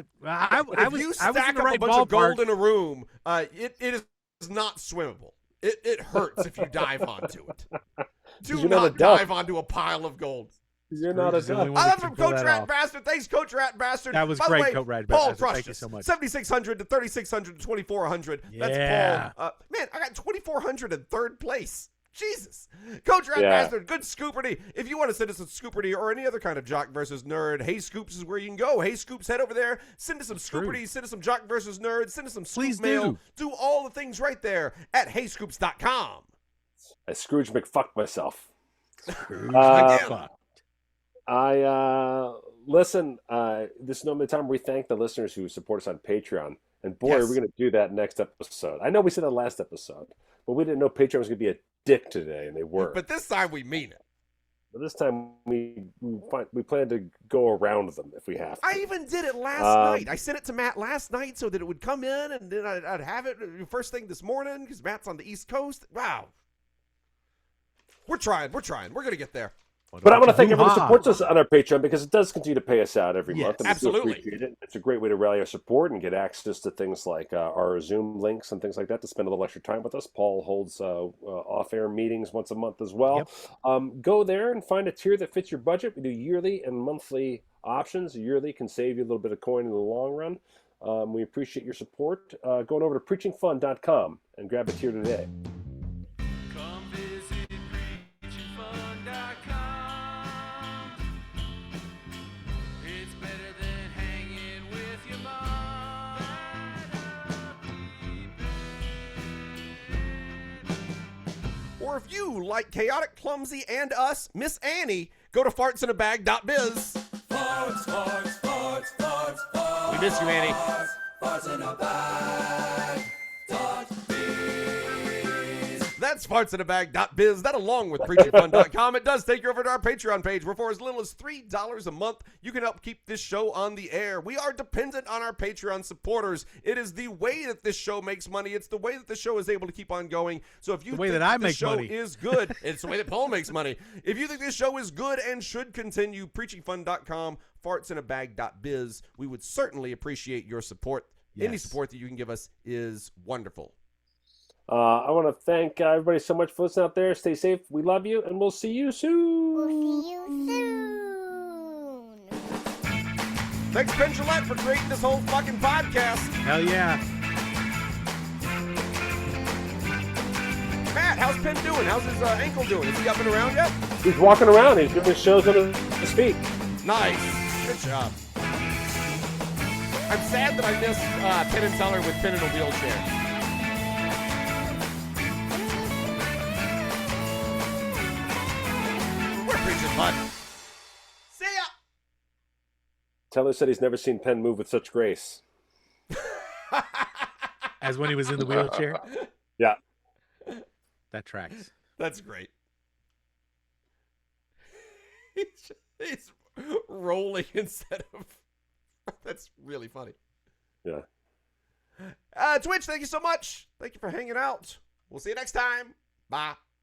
If was you I was in stack the up right a bunch of ballpark. gold in a room, it is not swimmable. It hurts if you dive onto it. Do You're not a not duck. dive onto a pile of gold. You're not a Scrooge is the only duck. one I that love can from pull Coach that Rat off. Bastard. Thanks, Coach Rat Bastard. That was By the great, way, Coach Rat Paul Bastard. Thank crushed you us. so much. 7,600 to 3,600 to 2,400. Yeah. That's Paul. Man, I got 2,400 in third place. Jesus. Coach Rat Yeah. Bastard, good Scooperty. If you want to send us a Scooperty or any other kind of Jock versus Nerd, Hey Scoops is where you can go. Hey Scoops, head over there. Send us some True. Scooperties. Send us some Jock versus Nerd. Send us some Scoop Please mail. do. Do all the things right there at heyscoops.com. I Scrooge McFuck myself. Scrooge Uh, McFuck. Listen. This is the moment of time we thank the listeners who support us on Patreon. And boy, Yes. we're going to do that next episode. I know we said that last episode, but we didn't know Patreon was going to be a dick today, and they were. But this time we mean it. But this time we plan to go around them if we have to. I even did it last night. I sent it to Matt last night so that it would come in, and then I'd have it first thing this morning because Matt's on the East Coast. Wow. We're trying. We're going to get there. But I want to thank everyone who supports us on our Patreon because it does continue to pay us out every Yes, month. And we do absolutely. appreciate it. It's a great way to rally our support and get access to things like our Zoom links and things like that to spend a little extra time with us. Paul holds off-air meetings once a month as well. Yep. Go there and find a tier that fits your budget. We do yearly and monthly options. Yearly can save you a little bit of coin in the long run. We appreciate your support. Going over to preachingfun.com and grab a tier today. Come visit preachingfun.com. It's better than hanging with your mom. Or if you like Chaotic, Clumsy, and us, Miss Annie, go to fartsinabag.biz. Farts, farts, farts, farts, farts. We miss you, Annie. That's fartsinabag.biz. That along with preachingfun.com. It does take you over to our Patreon page where for as little as $3 a month, you can help keep this show on the air. We are dependent on our Patreon supporters. It is the way that this show makes money. It's the way that the show is able to keep on going. So if you think that this show is good, it's the way that Paul makes money. If you think this show is good and should continue, preachingfun.com, fartsinabag.biz. We would certainly appreciate your support. Yes. Any support that you can give us is wonderful. I want to thank everybody so much for listening out there. Stay safe. We love you, and we'll see you soon. We'll see you soon. Thanks, Ben Gillette, for creating this whole fucking podcast. Hell yeah. Matt, how's Penn doing? How's his ankle doing? Is he up and around yet? He's walking around. He's doing his shows on his feet. Nice. Good job. I'm sad that I missed Penn and Teller with Penn in a wheelchair. We're preaching fun. See ya. Teller said he's never seen Penn move with such grace. As when he was in the wheelchair. Yeah. That tracks. That's great. He's rolling instead of... That's really funny. Yeah. Twitch, thank you so much. Thank you for hanging out. We'll see you next time. Bye.